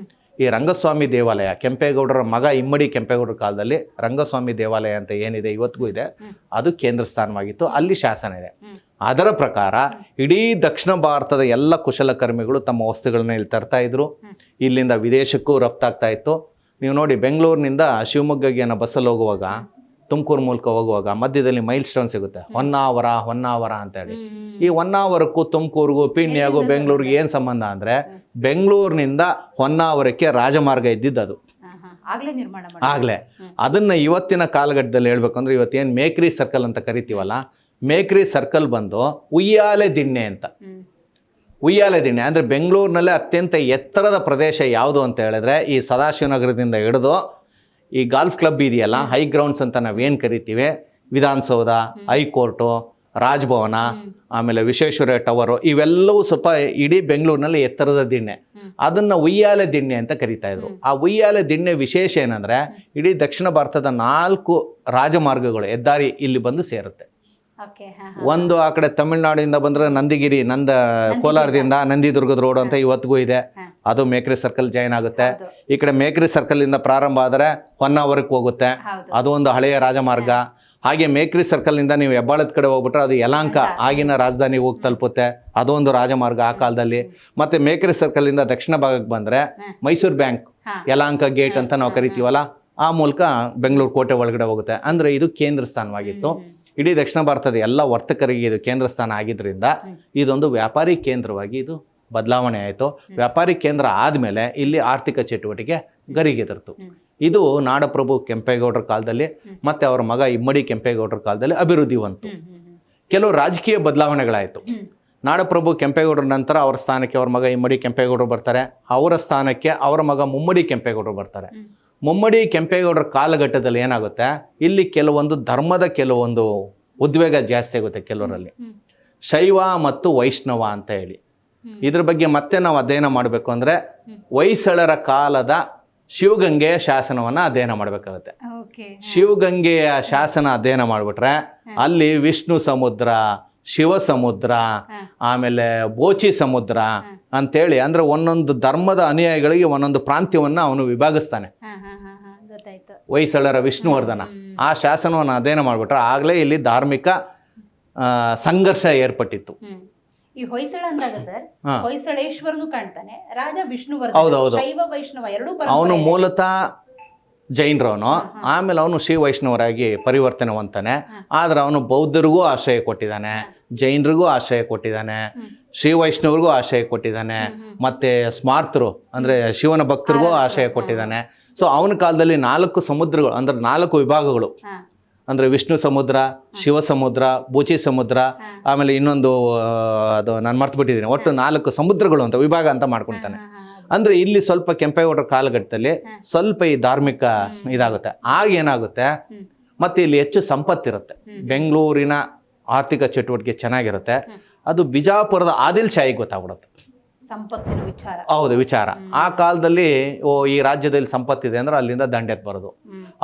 A: ಈ ರಂಗಸ್ವಾಮಿ ದೇವಾಲಯ, ಕೆಂಪೇಗೌಡರ ಮಗ ಇಮ್ಮಡಿ ಕೆಂಪೇಗೌಡರ ಕಾಲದಲ್ಲಿ ರಂಗಸ್ವಾಮಿ ದೇವಾಲಯ ಅಂತ ಏನಿದೆ ಇವತ್ತಿಗೂ ಇದೆ, ಅದು ಕೇಂದ್ರ ಸ್ಥಾನವಾಗಿತ್ತು. ಅಲ್ಲಿ ಶಾಸನ ಇದೆ. ಅದರ ಪ್ರಕಾರ ಇಡೀ ದಕ್ಷಿಣ ಭಾರತದ ಎಲ್ಲ ಕುಶಲಕರ್ಮಿಗಳು ತಮ್ಮ ವಸ್ತುಗಳನ್ನ ಇಲ್ಲಿ ತರ್ತಾ ಇದ್ರು. ಇಲ್ಲಿಂದ ವಿದೇಶಕ್ಕೂ ರಫ್ತಾಗ್ತಾ ಇತ್ತು. ನೀವು ನೋಡಿ, ಬೆಂಗಳೂರಿನಿಂದ ಶಿವಮೊಗ್ಗಗೆ ಏನೋ ಬಸ್ಸಲ್ಲಿ ಹೋಗುವಾಗ, ತುಮಕೂರು ಮೂಲಕ ಹೋಗುವಾಗ ಮಧ್ಯದಲ್ಲಿ ಮೈಲ್ ಸ್ಟೋನ್ ಸಿಗುತ್ತೆ, ಹೊನ್ನಾವರ ಅಂತೇಳಿ. ಈ ಹೊನ್ನಾವರಕ್ಕೂ ತುಮಕೂರಿಗೂ ಪಿಣ್ಯಾಗೂ ಬೆಂಗಳೂರಿಗೆ ಏನು ಸಂಬಂಧ ಅಂದರೆ, ಬೆಂಗಳೂರಿನಿಂದ ಹೊನ್ನಾವರಕ್ಕೆ ರಾಜಮಾರ್ಗ ಇದ್ದಿದ್ದು ಆಗಲೇ. ಅದನ್ನು ಇವತ್ತಿನ ಕಾಲಘಟ್ಟದಲ್ಲಿ ಹೇಳ್ಬೇಕಂದ್ರೆ, ಇವತ್ತೇನು ಮೇಕ್ರಿ ಸರ್ಕಲ್ ಅಂತ ಕರಿತೀವಲ್ಲ, ಮೇಕ್ರಿ ಸರ್ಕಲ್ ಬಂದು ಉಯ್ಯಾಲೆ ದಿಣ್ಣೆ ಅಂತ. ಉಯ್ಯಾಲೆ ದಿಣ್ಣೆ ಅಂದರೆ ಬೆಂಗಳೂರಿನಲ್ಲೇ ಅತ್ಯಂತ ಎತ್ತರದ ಪ್ರದೇಶ ಯಾವುದು ಅಂತ ಹೇಳಿದ್ರೆ, ಈ ಸದಾಶಿವನಗರದಿಂದ ಹಿಡಿದು ಈ ಗಾಲ್ಫ್ ಕ್ಲಬ್ ಇದೆಯಲ್ಲ, ಹೈ ಗ್ರೌಂಡ್ಸ್ ಅಂತ ನಾವೇನು ಕರಿತೀವಿ, ವಿಧಾನಸೌಧ, ಹೈಕೋರ್ಟು, ರಾಜಭವನ, ಆಮೇಲೆ ವಿಶ್ವೇಶ್ವರಯ್ಯ ಟವರು, ಇವೆಲ್ಲವೂ ಸ್ವಲ್ಪ ಇಡೀ ಬೆಂಗಳೂರಿನಲ್ಲಿ ಎತ್ತರದ ದಿಣ್ಣೆ. ಅದನ್ನು ಉಯ್ಯಾಲೆ ದಿಣ್ಣೆ ಅಂತ ಕರಿತಾ ಇದ್ರು. ಆ ಉಯ್ಯಾಲೆ ದಿಣ್ಣೆ ವಿಶೇಷ ಏನಂದರೆ, ಇಡೀ ದಕ್ಷಿಣ ಭಾರತದ 4 ರಾಜಮಾರ್ಗಗಳು, ಹೆದ್ದಾರಿ ಇಲ್ಲಿ ಬಂದು ಸೇರುತ್ತೆ. ಒಂದು ಆ ಕಡೆ ತಮಿಳುನಾಡಿಂದ ಬಂದರೆ ನಂದಿಗಿರಿ, ಕೋಲಾರದಿಂದ ನಂದಿದುರ್ಗದ ರೋಡ್ ಅಂತ ಇವತ್ತಿಗೂ ಇದೆ, ಅದು ಮೇಕ್ರಿ ಸರ್ಕಲ್ ಜಾಯಿನ್ ಆಗುತ್ತೆ. ಈ ಕಡೆ ಮೇಕ್ರಿ ಸರ್ಕಲ್ ಇಂದ ಪ್ರಾರಂಭ ಆದರೆ ಹೊನ್ನಾವರಕ್ಕೆ ಹೋಗುತ್ತೆ, ಅದು ಒಂದು ಹಳೆಯ ರಾಜಮಾರ್ಗ. ಹಾಗೆ ಮೇಕ್ರಿ ಸರ್ಕಲ್ ಇಂದ ನೀವು ಹೆಬ್ಬಾಳದ ಕಡೆ ಹೋಗ್ಬಿಟ್ರೆ ಅದು ಯಲಹಂಕ, ಆಗಿನ ರಾಜಧಾನಿಗೆ ಹೋಗಿ ತಲುಪುತ್ತೆ, ಅದೊಂದು ರಾಜಮಾರ್ಗ ಆ ಕಾಲದಲ್ಲಿ. ಮತ್ತೆ ಮೇಕ್ರಿ ಸರ್ಕಲ್ ಇಂದ ದಕ್ಷಿಣ ಭಾಗಕ್ಕೆ ಬಂದರೆ ಮೈಸೂರು ಬ್ಯಾಂಕ್, ಯಲಹಂಕ ಗೇಟ್ ಅಂತ ನಾವು ಕರಿತೀವಲ್ಲ, ಆ ಮೂಲಕ ಬೆಂಗಳೂರು ಕೋಟೆ ಒಳಗಡೆ ಹೋಗುತ್ತೆ. ಅಂದರೆ ಇದು ಕೇಂದ್ರ ಸ್ಥಾನವಾಗಿತ್ತು. ಇಡೀ ದಕ್ಷಿಣ ಭಾರತದ ಎಲ್ಲ ವರ್ತಕರಿಗೆ ಇದು ಕೇಂದ್ರ ಸ್ಥಾನ ಆಗಿದ್ದರಿಂದ ಇದೊಂದು ವ್ಯಾಪಾರಿ ಕೇಂದ್ರವಾಗಿ ಇದು ಬದಲಾವಣೆ ಆಯಿತು. ವ್ಯಾಪಾರಿ ಕೇಂದ್ರ ಆದಮೇಲೆ ಇಲ್ಲಿ ಆರ್ಥಿಕ ಚಟುವಟಿಕೆ ಗರಿಗೆದರ್ತು. ಇದು ನಾಡಪ್ರಭು ಕೆಂಪೇಗೌಡರ ಕಾಲದಲ್ಲಿ ಮತ್ತು ಅವರ ಮಗ ಇಮ್ಮಡಿ ಕೆಂಪೇಗೌಡರ ಕಾಲದಲ್ಲಿ ಅಭಿವೃದ್ಧಿ ಹೊಂತು. ಕೆಲವು ರಾಜಕೀಯ ಬದಲಾವಣೆಗಳಾಯಿತು. ನಾಡಪ್ರಭು ಕೆಂಪೇಗೌಡರ ನಂತರ ಅವರ ಸ್ಥಾನಕ್ಕೆ ಅವ್ರ ಮಗ ಇಮ್ಮಡಿ ಕೆಂಪೇಗೌಡರು ಬರ್ತಾರೆ. ಅವರ ಸ್ಥಾನಕ್ಕೆ ಅವರ ಮಗ ಮುಮ್ಮಡಿ ಕೆಂಪೇಗೌಡರು ಬರ್ತಾರೆ. ಮುಮ್ಮಡಿ ಕೆಂಪೇಗೌಡರ ಕಾಲಘಟ್ಟದಲ್ಲಿ ಏನಾಗುತ್ತೆ, ಇಲ್ಲಿ ಕೆಲವೊಂದು ಧರ್ಮದ ಕೆಲವೊಂದು ಉದ್ವೇಗ ಜಾಸ್ತಿ ಆಗುತ್ತೆ ಕೆಲವರಲ್ಲಿ, ಶೈವ ಮತ್ತು ವೈಷ್ಣವ ಅಂತ ಹೇಳಿ. ಇದ್ರ ಬಗ್ಗೆ ಮತ್ತೆ ನಾವು ಅಧ್ಯಯನ ಮಾಡಬೇಕು ಅಂದರೆ ಹೊಯ್ಸಳರ ಕಾಲದ ಶಿವಗಂಗೆಯ ಶಾಸನವನ್ನು ಅಧ್ಯಯನ ಮಾಡಬೇಕಾಗುತ್ತೆ. ಶಿವಗಂಗೆಯ ಶಾಸನ ಅಧ್ಯಯನ ಮಾಡಿಬಿಟ್ರೆ ಅಲ್ಲಿ ವಿಷ್ಣು ಸಮುದ್ರ, ಶಿವ ಸಮುದ್ರ, ಆಮೇಲೆ ಬೋಚಿ ಸಮುದ್ರ ಅಂತೇಳಿ, ಅಂದರೆ ಒಂದೊಂದು ಧರ್ಮದ ಅನುಯಾಯಿಗಳಿಗೆ ಒಂದೊಂದು ಪ್ರಾಂತ್ಯವನ್ನು ಅವನು ವಿಭಾಗಿಸ್ತಾನೆ. ಹೊಯ್ಸಳರ ವಿಷ್ಣುವರ್ಧನ ಆ ಶಾಸನವನ್ನು ಅಧ್ಯಯನ ಮಾಡಿಬಿಟ್ರೆ ಆಗಲೇ ಇಲ್ಲಿ ಧಾರ್ಮಿಕ ಸಂಘರ್ಷ ಏರ್ಪಟ್ಟಿತ್ತು.
B: ಈ ಹೊಯ್ಸಳ ಅಂದಾಗ ಸರ್, ಹೊಯ್ಸಳೇಶ್ವರನು ಕಾಣ್ತಾನೆ, ರಾಜ ವಿಷ್ಣುವರ್ಧನ.
A: ಹೌದೌದು,
B: ಶೈವ ವೈಷ್ಣವ ಎರಡೂ
A: ಅವನು ಮೂಲತಃ ಜೈನರವನು, ಆಮೇಲೆ ಅವನು ಶ್ರೀ ವೈಷ್ಣವರಾಗಿ ಪರಿವರ್ತನೆ ಹೊಂತಾನೆ. ಆದ್ರೆ ಅವನು ಬೌದ್ಧರಿಗೂ ಆಶ್ರಯ ಕೊಟ್ಟಿದ್ದಾನೆ, ಜೈನರಿಗೂ ಆಶ್ರಯ ಕೊಟ್ಟಿದ್ದಾನೆ, ಶ್ರೀ ವೈಷ್ಣವರಿಗೂ ಆಶ್ರಯ ಕೊಟ್ಟಿದ್ದಾನೆ, ಮತ್ತೆ ಸ್ಮಾರ್ತರು ಅಂದ್ರೆ ಶಿವನ ಭಕ್ತರಿಗೂ ಆಶ್ರಯ ಕೊಟ್ಟಿದ್ದಾನೆ. ಸೊ ಅವನ ಕಾಲದಲ್ಲಿ 4 ಸಮುದ್ರಗಳು ಅಂದ್ರೆ 4 ವಿಭಾಗಗಳು, ಅಂದ್ರೆ ವಿಷ್ಣು ಸಮುದ್ರ, ಶಿವ ಸಮುದ್ರ, ಬೂಚಿ ಸಮುದ್ರ, ಆಮೇಲೆ ಇನ್ನೊಂದು ಅದು ನಾನು ಮರ್ತು ಬಿಟ್ಟಿದ್ದೀನಿ, ಒಟ್ಟು 4 ಸಮುದ್ರಗಳು ಅಂತ ವಿಭಾಗ ಅಂತ ಮಾಡ್ಕೊಳ್ತಾನೆ. ಅಂದ್ರೆ ಇಲ್ಲಿ ಸ್ವಲ್ಪ ಕೆಂಪೇಗೌಡರ ಕಾಲಘಟ್ಟದಲ್ಲಿ ಸ್ವಲ್ಪ ಈ ಧಾರ್ಮಿಕ ಇದಾಗುತ್ತೆ. ಆಗ ಏನಾಗುತ್ತೆ, ಮತ್ತೆ ಇಲ್ಲಿ ಹೆಚ್ಚು ಸಂಪತ್ತಿರುತ್ತೆ, ಬೆಂಗಳೂರಿನ ಆರ್ಥಿಕ ಚಟುವಟಿಕೆ ಚೆನ್ನಾಗಿರುತ್ತೆ. ಅದು ಬಿಜಾಪುರದ ಆದಿಲ್ ಶಾಹಿ ಗೊತ್ತಾಗ್ಬಿಡುತ್ತೆ,
B: ಸಂಪತ್ತಿನ ವಿಚಾರ.
A: ಹೌದು, ವಿಚಾರ. ಆ ಕಾಲದಲ್ಲಿ ಈ ರಾಜ್ಯದಲ್ಲಿ ಸಂಪತ್ತಿದೆ ಅಂದ್ರೆ ಅಲ್ಲಿಂದ ದಂಡೆತ್ ಬರೋದು.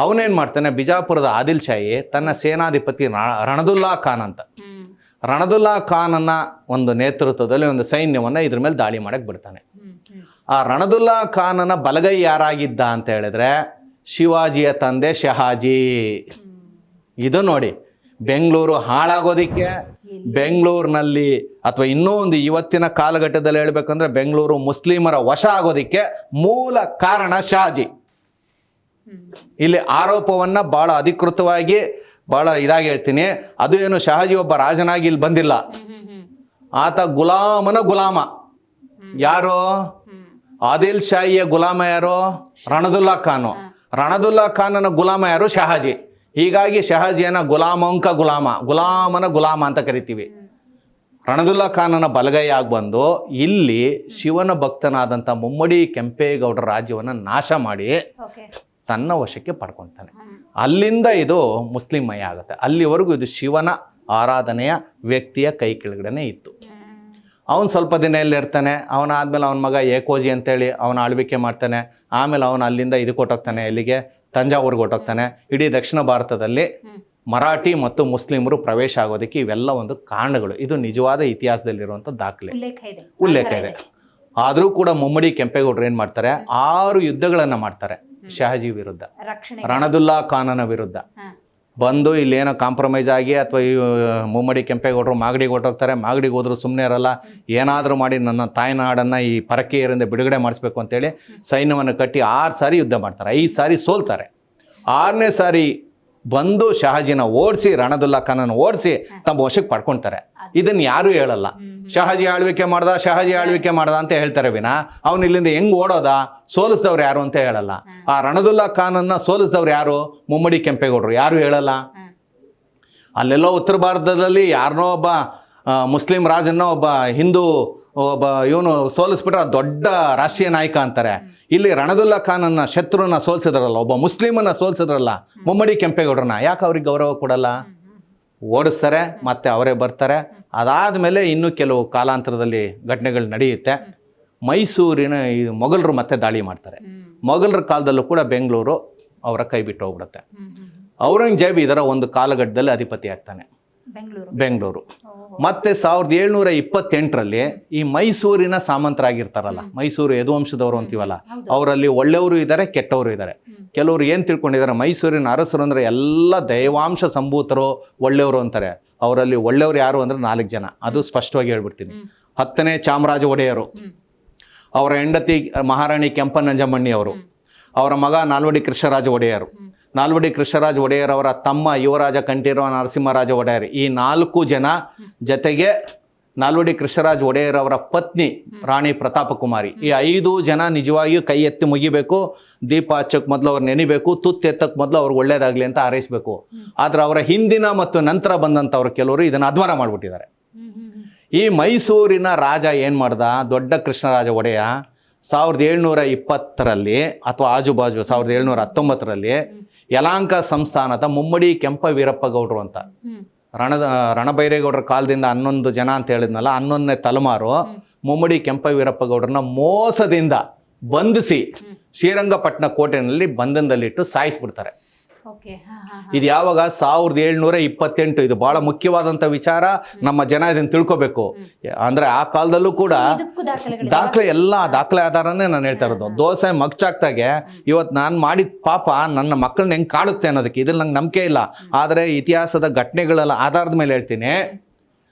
A: ಅವನೇನ್ ಮಾಡ್ತಾನೆ, ಬಿಜಾಪುರದ ಆದಿಲ್ ಶಾಹಿ ತನ್ನ ಸೇನಾಧಿಪತಿ ರಣದುಲ್ಲಾ ಖಾನ್ ಅಂತ, ರಣದುಲ್ಲಾ ಖಾನನ ಒಂದು ನೇತೃತ್ವದಲ್ಲಿ ಒಂದು ಸೈನ್ಯವನ್ನ ಇದ್ರ ಮೇಲೆ ದಾಳಿ ಮಾಡಕ್ ಬಿಡ್ತಾನೆ. ಆ ರಣದುಲ್ಲಾ ಖಾನನ ಬಲಗೈ ಯಾರಾಗಿದ್ದ ಅಂತ ಹೇಳಿದ್ರೆ ಶಿವಾಜಿಯ ತಂದೆ ಶಹಾಜಿ. ಇದು ನೋಡಿ, ಬೆಂಗಳೂರು ಹಾಳಾಗೋದಿಕ್ಕೆ, ಬೆಂಗಳೂರಿನಲ್ಲಿ ಅಥವಾ ಇನ್ನೂ ಒಂದು ಇವತ್ತಿನ ಕಾಲಘಟ್ಟದಲ್ಲಿ ಹೇಳ್ಬೇಕಂದ್ರೆ ಬೆಂಗಳೂರು ಮುಸ್ಲಿಮರ ವಶ ಆಗೋದಿಕ್ಕೆ ಮೂಲ ಕಾರಣ ಶಹಾಜಿ. ಇಲ್ಲಿ ಆರೋಪವನ್ನ ಬಹಳ ಅಧಿಕೃತವಾಗಿ ಬಹಳ ಇದಾಗಿ ಹೇಳ್ತೀನಿ, ಅದು ಏನು ಶಹಾಜಿ ಒಬ್ಬ ರಾಜನಾಗಿ ಇಲ್ಲಿ ಬಂದಿಲ್ಲ, ಆತ ಗುಲಾಮನ ಗುಲಾಮ. ಯಾರು? ಆದಿಲ್ ಶಾಹಿಯ ಗುಲಾಮ ಯಾರು? ರಣದುಲ್ಲಾ ಖಾನು. ರಣದುಲ್ಲಾ ಖಾನನ ಗುಲಾಮ ಯಾರು? ಶಹಾಜಿ. ಹೀಗಾಗಿ ಶಹಾಜಿಯನ್ನ ಗುಲಾಮಂಕ ಗುಲಾಮ, ಗುಲಾಮನ ಗುಲಾಮ ಅಂತ ಕರಿತೀವಿ. ರಣದುಲ್ಲಾ ಖಾನನ ಬಲಗೈಯಾಗಿ ಬಂದು ಇಲ್ಲಿ ಶಿವನ ಭಕ್ತನಾದಂಥ ಮುಮ್ಮಡಿ ಕೆಂಪೇಗೌಡರ ರಾಜ್ಯವನ್ನು ನಾಶ ಮಾಡಿ ತನ್ನ ವಶಕ್ಕೆ ಪಡ್ಕೊಳ್ತಾನೆ. ಅಲ್ಲಿಂದ ಇದು ಮುಸ್ಲಿಮಯ ಆಗುತ್ತೆ. ಅಲ್ಲಿವರೆಗೂ ಇದು ಶಿವನ ಆರಾಧನೆಯ ವ್ಯಕ್ತಿಯ ಕೈ ಕೆಳಗಡೆ ಇತ್ತು. ಅವನು ಸ್ವಲ್ಪ ದಿನ ಇರ್ತಾನೆ. ಅವನಾದ್ಮೇಲೆ ಅವನ ಮಗ ಏಕೋಜಿ ಅಂತೇಳಿ ಅವನ ಆಳ್ವಿಕೆ ಮಾಡ್ತಾನೆ. ಆಮೇಲೆ ಅವನು ಅಲ್ಲಿಂದ ಇದು ಕೊಟ್ಟೋಗ್ತಾನೆ, ಎಲ್ಲಿಗೆ? ತಂಜಾವೂರ್ಗೆ ಹೊಟ್ಟೋಗ್ತಾನೆ. ಇಡೀ ದಕ್ಷಿಣ ಭಾರತದಲ್ಲಿ ಮರಾಠಿ ಮತ್ತು ಮುಸ್ಲಿಮರು ಪ್ರವೇಶ ಆಗೋದಕ್ಕೆ ಇವೆಲ್ಲ ಒಂದು ಕಾರಣಗಳು. ಇದು ನಿಜವಾದ ಇತಿಹಾಸದಲ್ಲಿರುವಂಥ ದಾಖಲೆ, ಉಲ್ಲೇಖ ಇದೆ. ಆದರೂ ಕೂಡ ಮುಮ್ಮಡಿ ಕೆಂಪೇಗೌಡರು ಏನು ಮಾಡ್ತಾರೆ, 6 ಯುದ್ಧಗಳನ್ನು ಮಾಡ್ತಾರೆ ಶಹಾಜಿ ವಿರುದ್ಧ, ರಣದುಲ್ಲಾ ಖಾನನ ವಿರುದ್ಧ. ಬಂದು ಇಲ್ಲೇನೋ ಕಾಂಪ್ರಮೈಸ್ ಆಗಿ ಅಥವಾ ಈ ಮುಮ್ಮಡಿ ಕೆಂಪೇಗೌಡರು ಮಾಗಡಿಗೆ ಹೊಟ್ಟೋಗ್ತಾರೆ. ಮಾಗಡಿಗೆ ಹೋದ್ರು ಸುಮ್ಮನೆ ಇರಲ್ಲ, ಏನಾದರೂ ಮಾಡಿ ನನ್ನ ತಾಯ್ನಾಡನ್ನು ಈ ಪರಕೀಯರಿಂದ ಬಿಡುಗಡೆ ಮಾಡಿಸ್ಬೇಕು ಅಂತೇಳಿ ಸೈನ್ಯವನ್ನು ಕಟ್ಟಿ 6 ಸಾರಿ ಯುದ್ಧ ಮಾಡ್ತಾರೆ. 5 ಸಾರಿ ಸೋಲ್ತಾರೆ. 6ನೇ ಸಾರಿ ಬಂದು ಶಹಾಜಿನ ಓಡಿಸಿ, ರಣದುಲ್ಲಾ ಖಾನನ ಓಡಿಸಿ ತಮ್ಮ ವಶಕ್ಕೆ ಪಡ್ಕೊಳ್ತಾರೆ. ಇದನ್ನು ಯಾರೂ ಹೇಳಲ್ಲ. ಶಹಾಜಿ ಆಳ್ವಿಕೆ ಮಾಡ್ದ ಅಂತ ಹೇಳ್ತಾರೆ ವಿನ ಅವನು ಇಲ್ಲಿಂದ ಹೆಂಗ್ ಓಡೋದ, ಸೋಲಿಸಿದವ್ರು ಯಾರು ಅಂತ ಹೇಳಲ್ಲ. ಆ ರಣದುಲ್ಲಾ ಖಾನನ್ನ ಸೋಲಿಸಿದವ್ರು ಯಾರು? ಮುಮ್ಮಡಿ ಕೆಂಪೇಗೌಡರು. ಯಾರು ಹೇಳಲ್ಲ. ಅಲ್ಲೆಲ್ಲೋ ಉತ್ತರ ಭಾರತದಲ್ಲಿ ಯಾರನ್ನೋ ಒಬ್ಬ ಮುಸ್ಲಿಂ ರಾಜನ್ನ ಒಬ್ಬ ಹಿಂದೂ ಒಬ್ಬ ಇವನು ಸೋಲಿಸ್ಬಿಟ್ರೆ ದೊಡ್ಡ ರಾಷ್ಟ್ರೀಯ ನಾಯಕ ಅಂತಾರೆ. ಇಲ್ಲಿ ರಣದುಲ್ಲಾ ಖಾನನ್ನ ಶತ್ರುನ ಸೋಲ್ಸಿದ್ರಲ್ಲ, ಒಬ್ಬ ಮುಸ್ಲಿಮನ್ನ ಸೋಲ್ಸಿದ್ರಲ್ಲ ಮುಮ್ಮಡಿ ಕೆಂಪೇಗೌಡರನ್ನ, ಯಾಕೆ ಅವ್ರಿಗೆ ಗೌರವ ಕೊಡಲ್ಲ? ಓಡಿಸ್ತಾರೆ, ಮತ್ತೆ ಅವರೇ ಬರ್ತಾರೆ. ಅದಾದಮೇಲೆ ಇನ್ನೂ ಕೆಲವು ಕಾಲಾಂತರದಲ್ಲಿ ಘಟನೆಗಳು ನಡೆಯುತ್ತೆ. ಮೈಸೂರಿನ ಈ ಮೊಘಲರು ಮತ್ತೆ ದಾಳಿ ಮಾಡ್ತಾರೆ. ಮೊಘಲರ ಕಾಲದಲ್ಲೂ ಕೂಡ ಬೆಂಗಳೂರು ಅವರ ಕೈ ಬಿಟ್ಟು ಹೋಗ್ಬಿಡುತ್ತೆ. ಔರಂಗಜೇಬ್ ಇದರ ಒಂದು ಕಾಲಘಟ್ಟದಲ್ಲಿ ಅಧಿಪತಿ ಆಗ್ತಾನೆ ಬೆಂಗಳೂರು. ಮತ್ತೆ 1728ರಲ್ಲಿ ಈ ಮೈಸೂರಿನ ಸಾಮಂತರಾಗಿರ್ತಾರಲ್ಲ, ಮೈಸೂರು ಯದುವಂಶದವರು ಅಂತೀವಲ್ಲ, ಅವರಲ್ಲಿ ಒಳ್ಳೆಯವರು ಇದ್ದಾರೆ, ಕೆಟ್ಟವರು ಇದ್ದಾರೆ. ಕೆಲವರು ಏನು ತಿಳ್ಕೊಂಡಿದ್ದಾರೆ, ಮೈಸೂರಿನ ಅರಸರು ಅಂದರೆ ಎಲ್ಲ ದೈವಾಂಶ ಸಂಭೂತರು, ಒಳ್ಳೆಯವರು ಅಂತಾರೆ. ಅವರಲ್ಲಿ ಒಳ್ಳೆಯವರು ಯಾರು ಅಂದರೆ 4 ಜನ. ಅದು ಸ್ಪಷ್ಟವಾಗಿ ಹೇಳ್ಬಿಡ್ತೀನಿ. 10ನೇ ಚಾಮರಾಜ ಒಡೆಯರು, ಅವರ ಹೆಂಡತಿ ಮಹಾರಾಣಿ ಕೆಂಪನಂಜಮ್ಮಣ್ಣಿ ಅವರು, ಅವರ ಮಗ ನಾಲ್ವಡಿ ಕೃಷ್ಣರಾಜ ಒಡೆಯರು, ನಾಲ್ವಡಿ ಕೃಷ್ಣರಾಜ ಒಡೆಯರ್ ಅವರ ತಮ್ಮ ಯುವರಾಜ ಕಂಠೀರವ ನರಸಿಂಹರಾಜ ಒಡೆಯರ್, ಈ 4 ಜನ ಜೊತೆಗೆ ನಾಲ್ವಡಿ ಕೃಷ್ಣರಾಜ ಒಡೆಯರ್ ಅವರ ಪತ್ನಿ ರಾಣಿ ಪ್ರತಾಪ ಕುಮಾರಿ, ಈ 5 ಜನ ನಿಜವಾಗಿಯೂ ಕೈ ಎತ್ತಿ ಮುಗಿಬೇಕು, ದೀಪ ಹಚ್ಚಕ್ಕೆ ಮೊದಲು ಅವ್ರು ನೆನಿಬೇಕು, ತುತ್ತು ಎತ್ತಕ್ಕೆ ಮೊದಲು ಅವ್ರಿಗೆ ಒಳ್ಳೇದಾಗಲಿ ಅಂತ ಹಾರೈಸಬೇಕು. ಆದರೆ ಅವರ ಹಿಂದಿನ ಮತ್ತು ನಂತರ ಬಂದಂಥವ್ರು ಕೆಲವರು ಇದನ್ನು ಅಧ್ವಾನ ಮಾಡಿಬಿಟ್ಟಿದ್ದಾರೆ. ಈ ಮೈಸೂರಿನ ರಾಜ ಏನು ಮಾಡ್ದ, ದೊಡ್ಡ ಕೃಷ್ಣರಾಜ ಒಡೆಯ 1720 ಅಥವಾ ಆಜುಬಾಜು 1719 ಯಲಾಂಕ ಸಂಸ್ಥಾನದ ಮುಮ್ಮಡಿ ಕೆಂಪ ವೀರಪ್ಪ ಗೌಡರು ಅಂತ ರಣಬೈರೇಗೌಡರ ಕಾಲದಿಂದ 11 ಜನ ಅಂತ ಹೇಳಿದ್ನಲ್ಲ, 11ನೇ ತಲೆಮಾರು ಮುಮ್ಮಡಿ ಕೆಂಪ ವೀರಪ್ಪ ಗೌಡರನ್ನ ಮೋಸದಿಂದ ಬಂಧಿಸಿ ಶ್ರೀರಂಗಪಟ್ಟಣ ಕೋಟೆಯಲ್ಲಿ ಬಂಧನದಲ್ಲಿಟ್ಟು ಸಾಯಿಸ್ಬಿಡ್ತಾರೆ. ಇದು ಯಾವಾಗ 1728. ಇದು ಬಹಳ ಮುಖ್ಯವಾದಂಥ ವಿಚಾರ, ನಮ್ಮ ಜನ ಇದನ್ನು ತಿಳ್ಕೊಬೇಕು. ಅಂದ್ರೆ ಆ ಕಾಲದಲ್ಲೂ ಕೂಡ ದಾಖಲೆ ಆಧಾರನೇ ನಾನು ಹೇಳ್ತಾ ಇರೋದು. ದೋಸೆ ಮಗ್ಚಾಕ್ದಾಗೆ ಇವತ್ತು ನಾನು ಮಾಡಿದ ಪಾಪ ನನ್ನ ಮಕ್ಕಳನ್ನ ಹೆಂಗೆ ಕಾಡುತ್ತೆ ಅನ್ನೋದಕ್ಕೆ ಇದ್ರಲ್ಲಿ ನಂಗೆ ನಂಬಿಕೆ ಇಲ್ಲ. ಆದರೆ ಇತಿಹಾಸದ ಘಟನೆಗಳೆಲ್ಲ ಆಧಾರದ ಮೇಲೆ ಹೇಳ್ತೀನಿ.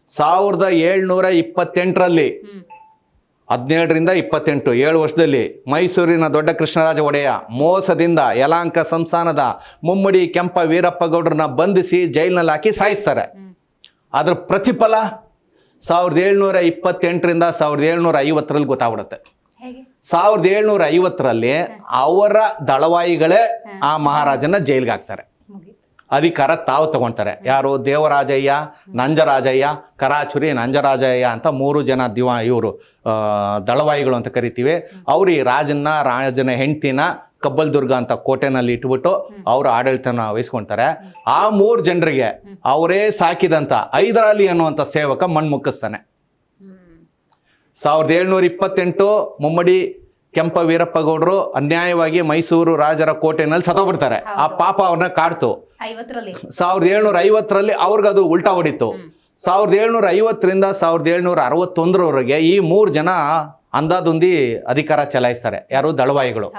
A: 1728 17ರಿಂದ 28 7 ವರ್ಷದಲ್ಲಿ ಮೈಸೂರಿನ ದೊಡ್ಡ ಕೃಷ್ಣರಾಜ ಒಡೆಯ ಮೋಸದಿಂದ ಯಲಾಂಕ ಸಂಸ್ಥಾನದ ಮುಮ್ಮಡಿ ಕೆಂಪ ವೀರಪ್ಪ ಗೌಡರನ್ನ ಬಂಧಿಸಿ ಜೈಲಿನಲ್ಲಿ ಹಾಕಿ ಸಾಯಿಸ್ತಾರೆ. ಅದ್ರ ಪ್ರತಿಫಲ 1728ರಿಂದ 1750 ಗೊತ್ತಾಗ್ಬಿಡುತ್ತೆ. 1750 ಅವರ ದಳವಾಯಿಗಳೇ ಆ ಮಹಾರಾಜನ ಜೈಲಿಗೆ ಹಾಕ್ತಾರೆ. ಅಧಿಕಾರ ತಾವು ತಗೊಳ್ತಾರೆ. ಯಾರು? ದೇವರಾಜಯ್ಯ, ನಂಜರಾಜಯ್ಯ, ಕರಾಚುರಿ, ನಂಜರಾಜಯ್ಯ ಅಂತ 3 ಜನ ಇವರು ದಳವಾಯಿಗಳು ಅಂತ ಕರಿತೀವಿ. ಅವರು ಈ ರಾಜನ ಹೆಂಡ್ತಿನ ಕಬ್ಬಲ್ದುರ್ಗ ಅಂತ ಕೋಟೆನಲ್ಲಿ ಇಟ್ಬಿಟ್ಟು ಅವರು ಆಡಳಿತನ ವಹಿಸ್ಕೊಳ್ತಾರೆ. ಆ 3 ಜನರಿಗೆ ಅವರೇ ಸಾಕಿದಂಥ ಹೈದರಾಲಿ ಅನ್ನುವಂಥ ಸೇವಕ ಮಣ್ಣು ಮುಕ್ಕಿಸ್ತಾನೆ. 1728 ಮುಮ್ಮಡಿ ಕೆಂಪ ವೀರಪ್ಪ ಗೌಡರು ಅನ್ಯಾಯವಾಗಿ ಮೈಸೂರು ರಾಜರ ಕೋಟೆನಲ್ಲಿ ಸತ್ತೋಗ್ಬಿಡ್ತಾರೆ. ಆ ಪಾಪ ಅವ್ರನ್ನ ಕಾಡ್ತು. 1750 ಅವ್ರಿಗದು ಉಲ್ಟಾ ಹೊಡಿತು. 1750ರಿಂದ 1761 ಈ 3 ಜನ ಅಂದಾದುಂದಿ ಅಧಿಕಾರ ಚಲಾಯಿಸ್ತಾರೆ. ಯಾರು? ದಳವಾಯಿಗಳು.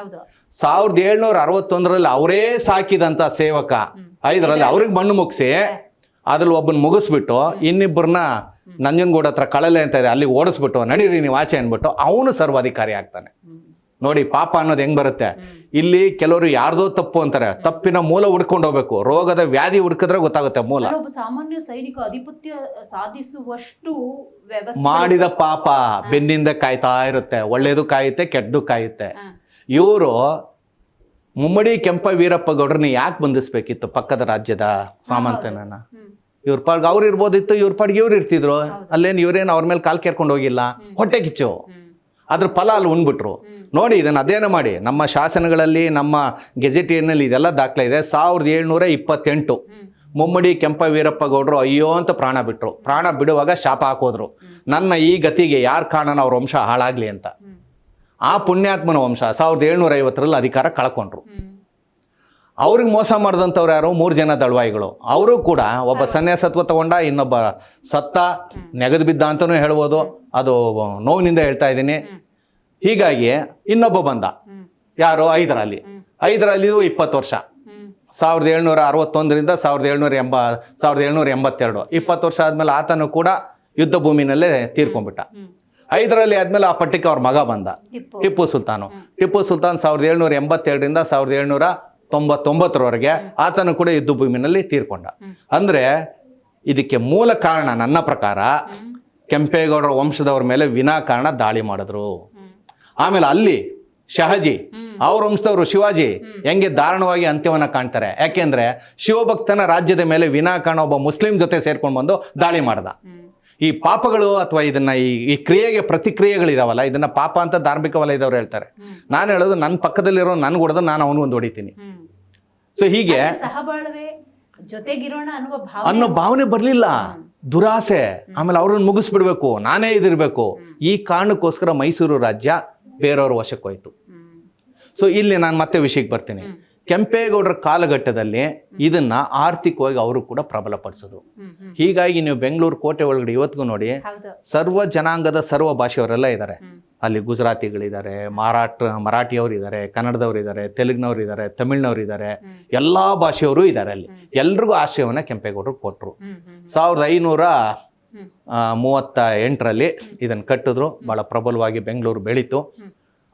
A: 1761 ಅವರೇ ಸಾಕಿದಂಥ ಸೇವಕ ಐದರಲ್ಲಿ ಅವ್ರಿಗೆ ಮಣ್ಣು ಮುಗಿಸಿ ಅದ್ರಲ್ಲಿ ಒಬ್ಬನ ಮುಗಿಸ್ಬಿಟ್ಟು ಇನ್ನಿಬ್ಬರನ್ನ ನಂಜನಗೂಡ ಹತ್ರ ಕಳಲೆ ಅಂತ ಇದೆ ಅಲ್ಲಿ ಓಡಿಸ್ಬಿಟ್ಟು ನಡೀರಿ ನೀವು ಆಚೆ ಅಂದ್ಬಿಟ್ಟು ಅವನು ಸರ್ವಾಧಿಕಾರಿ ಆಗ್ತಾನೆ. ನೋಡಿ ಪಾಪ ಅನ್ನೋದು ಹೆಂಗ್ ಬರುತ್ತೆ. ಇಲ್ಲಿ ಕೆಲವರು ಯಾರ್ದೋ ತಪ್ಪು ಅಂತಾರೆ, ತಪ್ಪಿನ ಮೂಲ ಹುಡ್ಕೊಂಡು ಹೋಗ್ಬೇಕು. ರೋಗದ ವ್ಯಾಧಿ ಹುಡುಕಿದ್ರೆ ಗೊತ್ತಾಗುತ್ತೆ ಮೂಲ.
B: ಸಾಮಾನ್ಯ ಸೈನಿಕ ಅಧಿಪತ್ಯ ಸಾಧಿಸುವಷ್ಟು
A: ಮಾಡಿದ ಪಾಪ ಬೆನ್ನಿಂದ ಕಾಯ್ತಾ ಇರುತ್ತೆ. ಒಳ್ಳೇದು ಕಾಯುತ್ತೆ, ಕೆಟ್ಟದ್ದು ಕಾಯುತ್ತೆ. ಇವರು ಮುಮ್ಮಡಿ ಕೆಂಪ ವೀರಪ್ಪ ಗೌಡ್ರನ್ನ ಯಾಕೆ ಬಂಧಿಸ್ಬೇಕಿತ್ತು? ಪಕ್ಕದ ರಾಜ್ಯದ ಸಾಮಂತನ ಇವ್ರ ಪಾಡ್ಗೆ ಅವ್ರು ಇರ್ಬೋದಿತ್ತು, ಇವ್ರ ಪಾಡ್ಗೆ ಇವ್ರು ಇರ್ತಿದ್ರು. ಅಲ್ಲೇನು ಇವ್ರೇನು ಅವ್ರ ಮೇಲೆ ಕಾಲ್ ಕೇರ್ಕೊಂಡು ಹೋಗಿಲ್ಲ. ಹೊಟ್ಟೆ ಕಿಚ್ಚು ಅದ್ರ ಫಲ ಅಲ್ಲಿ ಉಣ್ಬಿಟ್ರು. ನೋಡಿ ಇದನ್ನು ಅಧ್ಯಯನ ಮಾಡಿ. ನಮ್ಮ ಶಾಸನಗಳಲ್ಲಿ ನಮ್ಮ ಗೆಜೆಟಿಯರ್ನಲ್ಲಿ ಇದೆಲ್ಲ ದಾಖಲೆ ಇದೆ. 1728 ಮುಮ್ಮಡಿ ಕೆಂಪ ವೀರಪ್ಪ ಗೌಡರು ಅಯ್ಯೋ ಅಂತ ಪ್ರಾಣ ಬಿಟ್ರು. ಪ್ರಾಣ ಬಿಡುವಾಗ ಶಾಪ ಹಾಕೋದ್ರು, ನನ್ನ ಈ ಗತಿಗೆ ಯಾರು ಕಾರಣ ಅವ್ರ ವಂಶ ಹಾಳಾಗ್ಲಿ ಅಂತ. ಆ ಪುಣ್ಯಾತ್ಮನ ವಂಶ 1750 ಅಧಿಕಾರ ಕಳ್ಕೊಂಡ್ರು. ಅವ್ರಿಗೆ ಮೋಸ ಮಾಡಿದಂಥವ್ರು ಯಾರು? 3 ಜನ ದಳವಾಯಿಗಳು. ಅವರು ಕೂಡ ಒಬ್ಬ ಸನ್ಯಾಸತ್ವ ತಗೊಂಡ, ಇನ್ನೊಬ್ಬ ಸತ್ತ, ನೆಗೆದು ಬಿದ್ದ ಅಂತಲೂ ಹೇಳ್ಬೋದು. ಅದು ನೋವಿನಿಂದ ಹೇಳ್ತಾ ಇದ್ದೀನಿ. ಹೀಗಾಗಿ ಇನ್ನೊಬ್ಬ ಬಂದ. ಯಾರು? ಹೈದರಾಲಿ. 20 ವರ್ಷ 1761ರಿಂದ 1782 20 ವರ್ಷ ಆದಮೇಲೆ ಆತನು ಕೂಡ ಯುದ್ಧ ಭೂಮಿನಲ್ಲೇ ತೀರ್ಕೊಂಡ್ಬಿಟ್ಟ. ಹೈದರಾಲಿ ಆದಮೇಲೆ ಆ ಪಟ್ಟಿಗೆ ಅವ್ರ ಮಗ ಬಂದ, ಟಿಪ್ಪು ಸುಲ್ತಾನ್ 1782ರಿಂದ 1799 ಆತನು ಕೂಡ ಯುದ್ಧ ಭೂಮಿನಲ್ಲಿ ತೀರ್ಕೊಂಡ. ಅಂದರೆ ಇದಕ್ಕೆ ಮೂಲ ಕಾರಣ ನನ್ನ ಪ್ರಕಾರ ಕೆಂಪೇಗೌಡರ ವಂಶದವ್ರ ಮೇಲೆ ವಿನಾಕಾರಣ ದಾಳಿ ಮಾಡಿದ್ರು. ಆಮೇಲೆ ಅಲ್ಲಿ ಶಹಾಜಿ ಅವ್ರ ವಂಶದವರು ಶಿವಾಜಿ ಹೆಂಗೆ ದಾರುಣವಾಗಿ ಅಂತ್ಯವನ್ನ ಕಾಣ್ತಾರೆ. ಯಾಕೆಂದ್ರೆ ಶಿವಭಕ್ತನ ರಾಜ್ಯದ ಮೇಲೆ ವಿನಾಕಾರಣ ಒಬ್ಬ ಮುಸ್ಲಿಂ ಜೊತೆ ಸೇರ್ಕೊಂಡು ಬಂದು ದಾಳಿ ಮಾಡ್ದ. ಈ ಪಾಪಗಳು ಅಥವಾ ಇದನ್ನ ಈ ಕ್ರಿಯೆಗೆ ಪ್ರತಿಕ್ರಿಯೆಗಳಿದಾವಲ್ಲ, ಇದನ್ನ ಪಾಪ ಅಂತ ಧಾರ್ಮಿಕ ವಲಯದವ್ರು ಹೇಳ್ತಾರೆ. ನಾನು ಹೇಳೋದು ನನ್ನ ಪಕ್ಕದಲ್ಲಿರೋ ನನ್ಗೆ ಹೊಡೆದು ನಾನು ಅವನಿಗೊಂದು ಹೊಡಿತೀನಿ. ಸೊ ಹೀಗೆ
B: ಜೊತೆಗಿರೋಣ
A: ಅನ್ನೋ ಭಾವನೆ ಬರಲಿಲ್ಲ, ದುರಾಸೆ. ಆಮೇಲೆ ಅವ್ರನ್ನ ಮುಗಿಸ್ಬಿಡ್ಬೇಕು, ನಾನೇ ಇದಿರ್ಬೇಕು. ಈ ಕಾರಣಕ್ಕೋಸ್ಕರ ಮೈಸೂರು ರಾಜ್ಯ ಬೇರೆಯವ್ರ ವಶಕ್ಕೋಯ್ತು. ಸೊ ಇಲ್ಲಿ ನಾನು ಮತ್ತೆ ವಿಷಯಕ್ಕೆ ಬರ್ತೀನಿ. ಕೆಂಪೇಗೌಡರ ಕಾಲಘಟ್ಟದಲ್ಲಿ ಇದನ್ನ ಆರ್ಥಿಕವಾಗಿ ಅವರು ಕೂಡ ಪ್ರಬಲಪಡಿಸೋದು. ಹೀಗಾಗಿ ನೀವು ಬೆಂಗಳೂರು ಕೋಟೆ ಒಳಗಡೆ ಇವತ್ತಿಗೂ ನೋಡಿ ಸರ್ವ ಜನಾಂಗದ ಸರ್ವ ಭಾಷೆಯವರೆಲ್ಲ ಇದ್ದಾರೆ. ಅಲ್ಲಿ ಗುಜರಾತಿಗಳಿದ್ದಾರೆ, ಮರಾಠಿಯವರು ಇದ್ದಾರೆ, ಕನ್ನಡದವರು ಇದ್ದಾರೆ, ತೆಲುಗಿನವ್ರು ಇದ್ದಾರೆ, ತಮಿಳ್ನವ್ರು ಇದ್ದಾರೆ, ಎಲ್ಲಾ ಭಾಷೆಯವರು ಇದ್ದಾರೆ. ಅಲ್ಲಿ ಎಲ್ರಿಗೂ ಆಶ್ರಯವನ್ನ ಕೆಂಪೇಗೌಡರು ಕೊಟ್ಟರು. 1538 ಇದನ್ನು ಕಟ್ಟಿದ್ರು. ಬಹಳ ಪ್ರಬಲವಾಗಿ ಬೆಂಗಳೂರು ಬೆಳೀತು.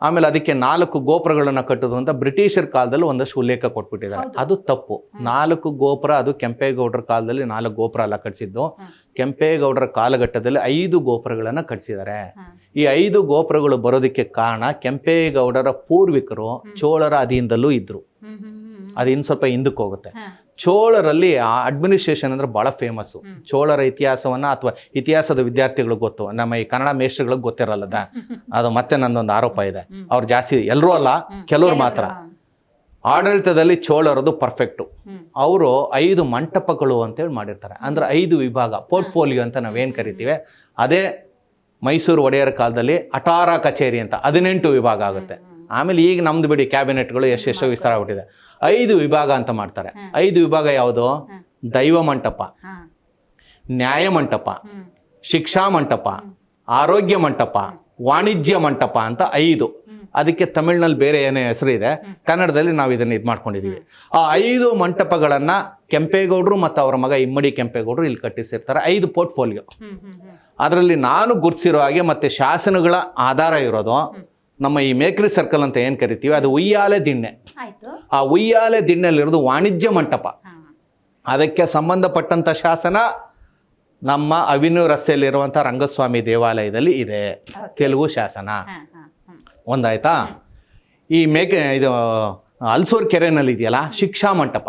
A: ಆಮೇಲೆ ಅದಕ್ಕೆ 4 ಗೋಪುರಗಳನ್ನು ಕಟ್ಟಿದ್ರು ಅಂತ ಬ್ರಿಟಿಷರ ಕಾಲದಲ್ಲಿ ಒಂದಷ್ಟು ಉಲ್ಲೇಖ ಕೊಟ್ಬಿಟ್ಟಿದ್ದಾರೆ. ಅದು ತಪ್ಪು. 4 ಗೋಪುರ ಅದು ಕೆಂಪೇಗೌಡರ ಕಾಲದಲ್ಲಿ 4 ಗೋಪುರ ಎಲ್ಲ ಕಟ್ಟಿಸಿದ್ದು. ಕೆಂಪೇಗೌಡರ ಕಾಲಘಟ್ಟದಲ್ಲಿ 5 ಗೋಪುರಗಳನ್ನು ಕಟ್ಟಿಸಿದ್ದಾರೆ. ಈ 5 ಗೋಪುರಗಳು ಬರೋದಕ್ಕೆ ಕಾರಣ ಕೆಂಪೇಗೌಡರ ಪೂರ್ವಿಕರು ಚೋಳರ ಅಧೀನದಲ್ಲೂ ಇದ್ರು. ಅದು ಇನ್ನು ಸ್ವಲ್ಪ ಹಿಂದಕ್ಕೆ ಹೋಗುತ್ತೆ. ಚೋಳರಲ್ಲಿ ಆ ಅಡ್ಮಿನಿಸ್ಟ್ರೇಷನ್ ಅಂದ್ರೆ ಬಹಳ ಫೇಮಸ್ಸು. ಚೋಳರ ಇತಿಹಾಸವನ್ನ ಅಥವಾ ಇತಿಹಾಸದ ವಿದ್ಯಾರ್ಥಿಗಳಿಗೆ ಗೊತ್ತು, ನಮ್ಮ ಈ ಕನ್ನಡ ಮೇಷ್ಟ್ರುಗಳಿಗೆ ಗೊತ್ತಿರಲ್ಲದ. ಅದು ಮತ್ತೆ ನಂದೊಂದು ಆರೋಪ ಇದೆ, ಅವ್ರು ಜಾಸ್ತಿ ಎಲ್ಲರೂ ಅಲ್ಲ, ಕೆಲವ್ರು ಮಾತ್ರ. ಆಡಳಿತದಲ್ಲಿ ಚೋಳರದು ಪರ್ಫೆಕ್ಟು. ಅವರು 5 ಮಂಟಪಗಳು ಅಂತೇಳಿ ಮಾಡಿರ್ತಾರೆ. ಅಂದ್ರೆ 5 ವಿಭಾಗ, ಪೋರ್ಟ್ಫೋಲಿಯೋ ಅಂತ ನಾವೇನು ಕರಿತೀವಿ. ಅದೇ ಮೈಸೂರು ಒಡೆಯರ ಕಾಲದಲ್ಲಿ ಅಟಾರ ಕಚೇರಿ ಅಂತ 18 ವಿಭಾಗ ಆಗುತ್ತೆ. ಆಮೇಲೆ ಈಗ ನಮ್ದು ಬಿಡಿ ಕ್ಯಾಬಿನೆಟ್ಗಳು ಎಷ್ಟೆಷ್ಟೋ ವಿಸ್ತಾರ ಆಗ್ಬಿಟ್ಟಿದೆ. 5 ವಿಭಾಗ ಅಂತ ಮಾಡ್ತಾರೆ. 5 ವಿಭಾಗ ಯಾವುದು? ದೈವ ಮಂಟಪ, ನ್ಯಾಯ ಮಂಟಪ, ಶಿಕ್ಷಾ ಮಂಟಪ, ಆರೋಗ್ಯ ಮಂಟಪ, ವಾಣಿಜ್ಯ ಮಂಟಪ ಅಂತ 5. ಅದಕ್ಕೆ ತಮಿಳ್ನಲ್ಲಿ ಬೇರೆ ಏನೇ ಹೆಸರು ಇದೆ, ಕನ್ನಡದಲ್ಲಿ ನಾವು ಇದನ್ನು ಇದು ಮಾಡ್ಕೊಂಡಿದ್ದೀವಿ. ಆ 5 ಮಂಟಪಗಳನ್ನು ಕೆಂಪೇಗೌಡರು ಮತ್ತು ಅವರ ಮಗ ಇಮ್ಮಡಿ ಕೆಂಪೇಗೌಡರು ಇಲ್ಲಿ ಕಟ್ಟಿಸಿರ್ತಾರೆ. 5 ಪೋರ್ಟ್ಫೋಲಿಯೋ. ಅದರಲ್ಲಿ ನಾನು ಗುರುತಿಸಿರೋ ಹಾಗೆ ಮತ್ತೆ ಶಾಸನಗಳ ಆಧಾರ ಇರೋದು ನಮ್ಮ ಈ ಮೇಕ್ರಿ ಸರ್ಕಲ್ ಅಂತ ಏನು ಕರಿತೀವಿ, ಅದು ಉಯ್ಯಾಲೆ ದಿಣ್ಣೆ. ಆ ಉಯ್ಯಾಲೆ ದಿಣ್ಣೆಲಿರೋದು ವಾಣಿಜ್ಯ ಮಂಟಪ. ಅದಕ್ಕೆ ಸಂಬಂಧಪಟ್ಟಂಥ ಶಾಸನ ನಮ್ಮ ಅವಿನ್ಯೂ ರಸ್ತೆಯಲ್ಲಿರುವಂಥ ರಂಗಸ್ವಾಮಿ ದೇವಾಲಯದಲ್ಲಿ ಇದೆ, ತೆಲುಗು ಶಾಸನ. ಒಂದಾಯ್ತಾ? ಈ ಇದು ಹಲ್ಸೂರು ಕೆರೆನಲ್ಲಿ ಇದೆಯಲ್ಲ ಶಿಕ್ಷಾ ಮಂಟಪ.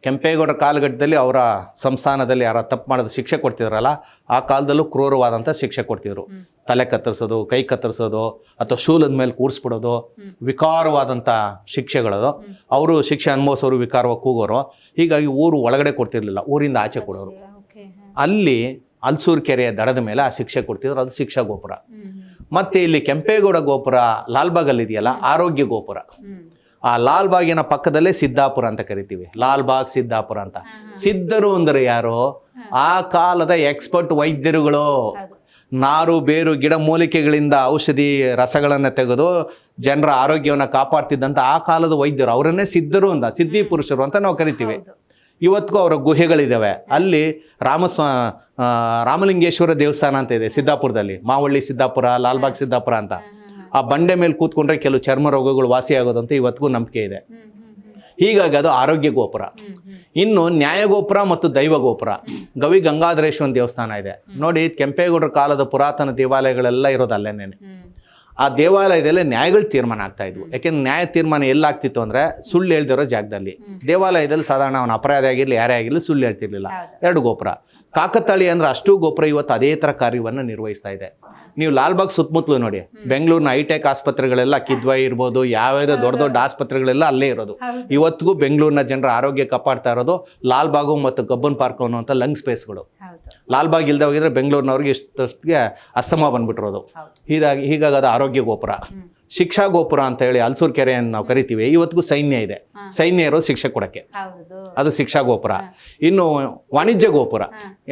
A: ಕೆಂಪೇಗೌಡರ ಕಾಲಘಟ್ಟದಲ್ಲಿ ಅವರ ಸಂಸ್ಥಾನದಲ್ಲಿ ಯಾರ ತಪ್ಪು ಮಾಡೋದು ಶಿಕ್ಷೆ ಕೊಡ್ತಿದ್ರಲ್ಲ, ಆ ಕಾಲದಲ್ಲೂ ಕ್ರೂರವಾದಂಥ ಶಿಕ್ಷೆ ಕೊಡ್ತಿದ್ರು. ತಲೆ ಕತ್ತರಿಸೋದು, ಕೈ ಕತ್ತರಿಸೋದು, ಅಥವಾ ಶೂಲದ ಮೇಲೆ ಕೂರಿಸ್ಬಿಡೋದು, ವಿಕಾರವಾದಂಥ ಶಿಕ್ಷೆಗಳದು. ಅವರು ಶಿಕ್ಷೆ ಅನುಭವಿಸೋರು, ವಿಕಾರವಾಗಿ ಕೂಗೋರು. ಹೀಗಾಗಿ ಊರು ಒಳಗಡೆ ಕೊಡ್ತಿರ್ಲಿಲ್ಲ, ಊರಿಂದ ಆಚೆ ಕೊಡೋರು. ಅಲ್ಲಿ ಹಲ್ಸೂರು ಕೆರೆಯ ದಡದ ಮೇಲೆ ಆ ಶಿಕ್ಷೆ ಕೊಡ್ತಿದ್ರು, ಅದು ಶಿಕ್ಷಾ ಗೋಪುರ. ಮತ್ತು ಇಲ್ಲಿ ಕೆಂಪೇಗೌಡ ಗೋಪುರ ಲಾಲ್ಬಾಗಲ್ಲಿ ಇದೆಯಲ್ಲ, ಆರೋಗ್ಯ ಗೋಪುರ. ಆ ಲಾಲ್ಬಾಗಿನ ಪಕ್ಕದಲ್ಲೇ ಸಿದ್ದಾಪುರ ಅಂತ ಕರಿತೀವಿ, ಲಾಲ್ಬಾಗ್ ಸಿದ್ದಾಪುರ ಅಂತ. ಸಿದ್ಧರು ಅಂದರೆ ಯಾರು? ಆ ಕಾಲದ ಎಕ್ಸ್ಪರ್ಟ್ ವೈದ್ಯರುಗಳು. ನಾರು ಬೇರು ಗಿಡ ಮೂಲಿಕೆಗಳಿಂದ ಔಷಧಿ ರಸಗಳನ್ನು ತೆಗೆದು ಜನರ ಆರೋಗ್ಯವನ್ನು ಕಾಪಾಡ್ತಿದ್ದಂಥ ಆ ಕಾಲದ ವೈದ್ಯರು, ಅವರನ್ನೇ ಸಿದ್ಧರು ಅಂತ, ಸಿದ್ಧಿ ಪುರುಷರು ಅಂತ ನಾವು ಕರಿತೀವಿ. ಇವತ್ತಿಗೂ ಅವರ ಗುಹೆಗಳಿದ್ದಾವೆ. ಅಲ್ಲಿ ರಾಮಲಿಂಗೇಶ್ವರ ದೇವಸ್ಥಾನ ಅಂತ ಇದೆ ಸಿದ್ದಾಪುರದಲ್ಲಿ, ಮಾವಳ್ಳಿ ಸಿದ್ದಾಪುರ, ಲಾಲ್ಬಾಗ್ ಸಿದ್ದಾಪುರ ಅಂತ. ಆ ಬಂಡೆ ಮೇಲೆ ಕೂತ್ಕೊಂಡ್ರೆ ಕೆಲವು ಚರ್ಮ ರೋಗಗಳು ವಾಸಿಯಾಗೋದಂತ ಇವತ್ತಿಗೂ ನಂಬಿಕೆ ಇದೆ. ಹೀಗಾಗಿ ಅದು ಆರೋಗ್ಯ ಗೋಪುರ. ಇನ್ನು ನ್ಯಾಯ ಗೋಪುರ ಮತ್ತು ದೈವ ಗೋಪುರ. ಗವಿ ಗಂಗಾಧರೇಶ್ವರನ ದೇವಸ್ಥಾನ ಇದೆ ನೋಡಿ. ಕೆಂಪೇಗೌಡರ ಕಾಲದ ಪುರಾತನ ದೇವಾಲಯಗಳೆಲ್ಲ ಇರೋದು ಅಲ್ಲೇನೇನೆ. ಆ ದೇವಾಲಯದಲ್ಲೇ ನ್ಯಾಯಗಳು ತೀರ್ಮಾನ ಆಗ್ತಾ ಇದ್ವು. ಯಾಕೆಂದ್ರೆ ನ್ಯಾಯ ತೀರ್ಮಾನ ಎಲ್ಲಾಗ್ತಿತ್ತು ಅಂದರೆ ಸುಳ್ಳು ಹೇಳ್ದಿರೋ ಜಾಗದಲ್ಲಿ. ದೇವಾಲಯದಲ್ಲಿ ಸಾಧಾರಣ ಅವನ ಅಪರಾಧ ಆಗಿರಲಿ ಯಾರೇ ಆಗಿರಲಿ ಸುಳ್ಳು ಹೇಳ್ತಿರ್ಲಿಲ್ಲ. 2 ಗೋಪುರ. ಕಾಕತಾಳಿ ಅಂದ್ರೆ ಅಷ್ಟು ಗೋಪುರ ಇವತ್ತು ಅದೇ ಥರ ಕಾರ್ಯವನ್ನು ನಿರ್ವಹಿಸ್ತಾ ಇದೆ. ನೀವು ಲಾಲ್ಬಾಗ್ ಸುತ್ತಮುತ್ತಲು ನೋಡಿ, ಬೆಂಗಳೂರಿನ ಹೈಟೆಕ್ ಆಸ್ಪತ್ರೆಗಳೆಲ್ಲ, ಕಿದ್ವಾಯಿ ಇರ್ಬೋದು, ಯಾವ್ಯಾವ ದೊಡ್ಡ ದೊಡ್ಡ ಆಸ್ಪತ್ರೆಗಳೆಲ್ಲ ಅಲ್ಲೇ ಇರೋದು. ಇವತ್ತಿಗೂ ಬೆಂಗಳೂರಿನ ಜನರ ಆರೋಗ್ಯ ಕಾಪಾಡ್ತಾ ಇರೋದು ಲಾಲ್ಬಾಗು ಮತ್ತು ಕಬ್ಬನ್ ಪಾರ್ಕ್ ಅನ್ನುವಂಥ ಲಂಗ್ ಸ್ಪೇಸ್ಗಳು. ಲಾಲ್ಬಾಗ್ ಇಲ್ಲದೆ ಹೋಗಿದ್ರೆ ಬೆಂಗಳೂರಿನವ್ರಿಗೆ ಇಷ್ಟೊತ್ತಿಗೆ ಅಸ್ತಮಾ ಬಂದ್ಬಿಟ್ಟಿರೋದು. ಹೀಗಾಗಿ ಅದು ಆರೋಗ್ಯ ಗೋಪುರ. ಶಿಕ್ಷಾ ಗೋಪುರ ಅಂತ ಹೇಳಿ ಹಲ್ಸೂರು ಕೆರೆಯನ್ನು ನಾವು ಕರಿತೀವಿ. ಇವತ್ತಿಗೂ ಸೈನ್ಯ ಇದೆ, ಸೈನ್ಯ ಇರೋದು ಶಿಕ್ಷೆ ಕೊಡಕ್ಕೆ, ಅದು ಶಿಕ್ಷಾ ಗೋಪುರ. ಇನ್ನು ವಾಣಿಜ್ಯ ಗೋಪುರ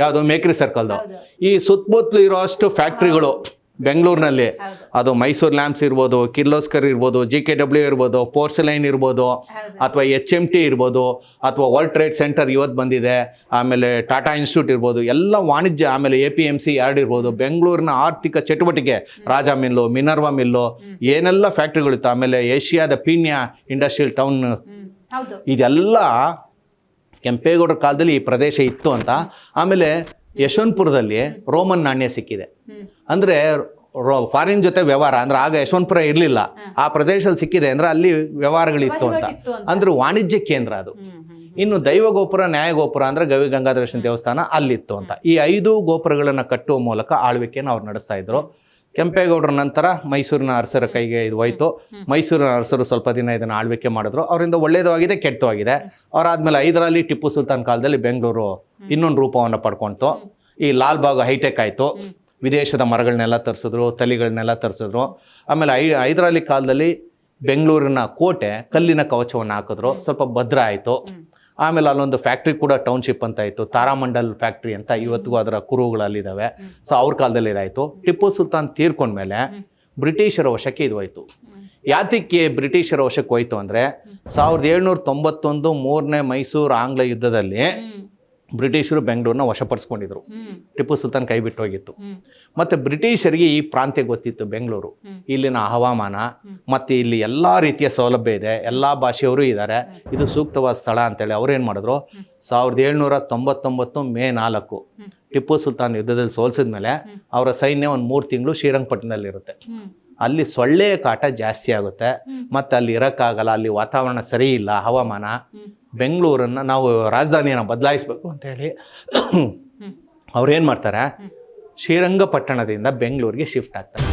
A: ಯಾವುದು? ಮೇಕ್ರಿ ಸರ್ಕಲ್ದು. ಈ ಸುತ್ತಮುತ್ತಲು ಇರೋ ಅಷ್ಟು ಫ್ಯಾಕ್ಟ್ರಿಗಳು ಬೆಂಗಳೂರಿನಲ್ಲಿ, ಅದು ಮೈಸೂರು ಲ್ಯಾಂಪ್ಸ್ ಇರ್ಬೋದು, ಕಿರ್ಲೋಸ್ಕರ್ ಇರ್ಬೋದು, GKW ಇರ್ಬೋದು, ಪೋರ್ಸಲೈನ್ ಇರ್ಬೋದು, ಅಥವಾ HMT ಇರ್ಬೋದು, ಅಥವಾ ವರ್ಲ್ಡ್ ಟ್ರೇಡ್ ಸೆಂಟರ್ ಇವತ್ತು ಬಂದಿದೆ, ಆಮೇಲೆ ಟಾಟಾ ಇನ್ಸ್ಟಿಟ್ಯೂಟ್ ಇರ್ಬೋದು, ಎಲ್ಲ ವಾಣಿಜ್ಯ. ಆಮೇಲೆ APMC ಯಾರ್ಡ್ ಇರ್ಬೋದು. ಬೆಂಗಳೂರಿನ ಆರ್ಥಿಕ ಚಟುವಟಿಕೆ, ರಾಜಾ ಮಿಲ್ಲು, ಮಿನರ್ವಾ ಮಿಲ್ಲು, ಏನೆಲ್ಲ ಫ್ಯಾಕ್ಟ್ರಿಗಳಿತ್ತು. ಆಮೇಲೆ ಏಷ್ಯಾದ ಪೀಣ್ಯ ಇಂಡಸ್ಟ್ರಿಯಲ್ ಟೌನ್, ಇದೆಲ್ಲ ಕೆಂಪೇಗೌಡರ ಕಾಲದಲ್ಲಿ ಈ ಪ್ರದೇಶ ಇತ್ತು ಅಂತ. ಆಮೇಲೆ ಯಶವಂತಪುರದಲ್ಲಿ ರೋಮನ್ ನಾಣ್ಯ ಸಿಕ್ಕಿದೆ. ಅಂದರೆ ಫಾರಿನ್ ಜೊತೆ ವ್ಯವಹಾರ, ಅಂದ್ರೆ ಆಗ ಯಶವಂತಪುರ ಇರಲಿಲ್ಲ, ಆ ಪ್ರದೇಶದಲ್ಲಿ ಸಿಕ್ಕಿದೆ ಅಂದರೆ ಅಲ್ಲಿ ವ್ಯವಹಾರಗಳಿತ್ತು ಅಂತ. ಅಂದ್ರೆ ವಾಣಿಜ್ಯ ಕೇಂದ್ರ ಅದು. ಇನ್ನು ದೈವ ಗೋಪುರ, ನ್ಯಾಯ ಗೋಪುರ ಅಂದರೆ ಗವಿ ಗಂಗಾಧರೇಶ್ವರ ದೇವಸ್ಥಾನ ಅಲ್ಲಿತ್ತು ಅಂತ. ಈ 5 ಗೋಪುರಗಳನ್ನು ಕಟ್ಟುವ ಮೂಲಕ ಆಳ್ವಿಕೆಯನ್ನು ಅವ್ರು ನಡೆಸ್ತಾ ಇದ್ರು. ಕೆಂಪೇಗೌಡರ ನಂತರ ಮೈಸೂರಿನ ಅರಸರ ಕೈಗೆ ಇದು ಹೋಯ್ತು. ಮೈಸೂರಿನ ಅರಸರು ಸ್ವಲ್ಪ ದಿನ ಇದನ್ನು ಆಳ್ವಿಕೆ ಮಾಡಿದ್ರು. ಅವರಿಂದ ಒಳ್ಳೆಯದು ಆಗಿದೆ, ಕೆಟ್ಟದು ಆಗಿದೆ. ಅವರಾದ್ಮೇಲೆ ಹೈದರಾಲಿ, ಟಿಪ್ಪು ಸುಲ್ತಾನ್ ಕಾಲದಲ್ಲಿ ಬೆಂಗಳೂರು ಇನ್ನೊಂದು ರೂಪವನ್ನು ಪಡ್ಕೊಳ್ತು. ಈ ಲಾಲ್ಬಾಗ್ ಹೈಟೆಕ್ ಆಯಿತು, ವಿದೇಶದ ಮರಗಳನ್ನೆಲ್ಲ ತರಿಸಿದ್ರು, ತಳಿಗಳನ್ನೆಲ್ಲ ತರಿಸಿದ್ರು. ಆಮೇಲೆ ಹೈದರಾಲಿ ಕಾಲದಲ್ಲಿ ಬೆಂಗಳೂರಿನ ಕೋಟೆ ಕಲ್ಲಿನ ಕವಚವನ್ನು ಹಾಕಿದ್ರು, ಸ್ವಲ್ಪ ಭದ್ರ ಆಯಿತು. ಆಮೇಲೆ ಅಲ್ಲೊಂದು ಫ್ಯಾಕ್ಟ್ರಿ ಕೂಡ ಟೌನ್ಶಿಪ್ ಅಂತ ಇತ್ತು, ತಾರಾಮಂಡಲ್ ಫ್ಯಾಕ್ಟ್ರಿ ಅಂತ, ಇವತ್ತಿಗೂ ಅದರ ಕುರುಹುಗಳಲ್ಲಿದ್ದಾವೆ. ಸೊ ಅವ್ರ ಕಾಲದಲ್ಲಿ ಇದಾಯಿತು. ಟಿಪ್ಪು ಸುಲ್ತಾನ್ ತೀರ್ಕೊಂಡ್ಮೇಲೆ ಬ್ರಿಟಿಷರ ವಶಕ್ಕೆ ಇದು ಹೋಯ್ತು. ಯಾತಕ್ಕೆ ಬ್ರಿಟಿಷರ ವಶಕ್ಕೆ ಹೋಯ್ತು ಅಂದರೆ 1791 3ನೇ ಮೈಸೂರು ಆಂಗ್ಲ ಯುದ್ಧದಲ್ಲಿ ಬ್ರಿಟಿಷರು ಬೆಂಗಳೂರನ್ನ ವಶಪಡಿಸ್ಕೊಂಡಿದ್ರು. ಟಿಪ್ಪು ಸುಲ್ತಾನ್ ಕೈ ಬಿಟ್ಟು ಹೋಗಿತ್ತು. ಮತ್ತು ಬ್ರಿಟಿಷರಿಗೆ ಈ ಪ್ರಾಂತ್ಯ ಗೊತ್ತಿತ್ತು, ಬೆಂಗಳೂರು, ಇಲ್ಲಿನ ಹವಾಮಾನ ಮತ್ತು ಇಲ್ಲಿ ಎಲ್ಲ ರೀತಿಯ ಸೌಲಭ್ಯ ಇದೆ, ಎಲ್ಲ ಭಾಷೆಯವರು ಇದ್ದಾರೆ, ಇದು ಸೂಕ್ತವಾದ ಸ್ಥಳ ಅಂತೇಳಿ ಅವ್ರೇನು ಮಾಡಿದ್ರು, 1799 ಮೇ 4 ಟಿಪ್ಪು ಸುಲ್ತಾನ್ ಯುದ್ಧದಲ್ಲಿ ಸೋಲಿಸಿದ ಮೇಲೆ ಅವರ ಸೈನ್ಯ ಒಂದು 3 ತಿಂಗಳು ಶ್ರೀರಂಗಪಟ್ಟಣದಲ್ಲಿರುತ್ತೆ. ಅಲ್ಲಿ ಸೊಳ್ಳೆ ಕಾಟ ಜಾಸ್ತಿ ಆಗುತ್ತೆ ಮತ್ತು ಅಲ್ಲಿ ಇರೋಕ್ಕಾಗಲ್ಲ, ಅಲ್ಲಿ ವಾತಾವರಣ ಸರಿ ಇಲ್ಲ, ಹವಾಮಾನ. ಬೆಂಗಳೂರನ್ನು ನಾವು ರಾಜಧಾನಿಯನ್ನು ಬದಲಾಯಿಸಬೇಕು ಅಂತೇಳಿ ಅವ್ರೇನು ಮಾಡ್ತಾರೆ, ಶ್ರೀರಂಗಪಟ್ಟಣದಿಂದ ಬೆಂಗಳೂರಿಗೆ ಶಿಫ್ಟ್ ಆಗ್ತಾರೆ.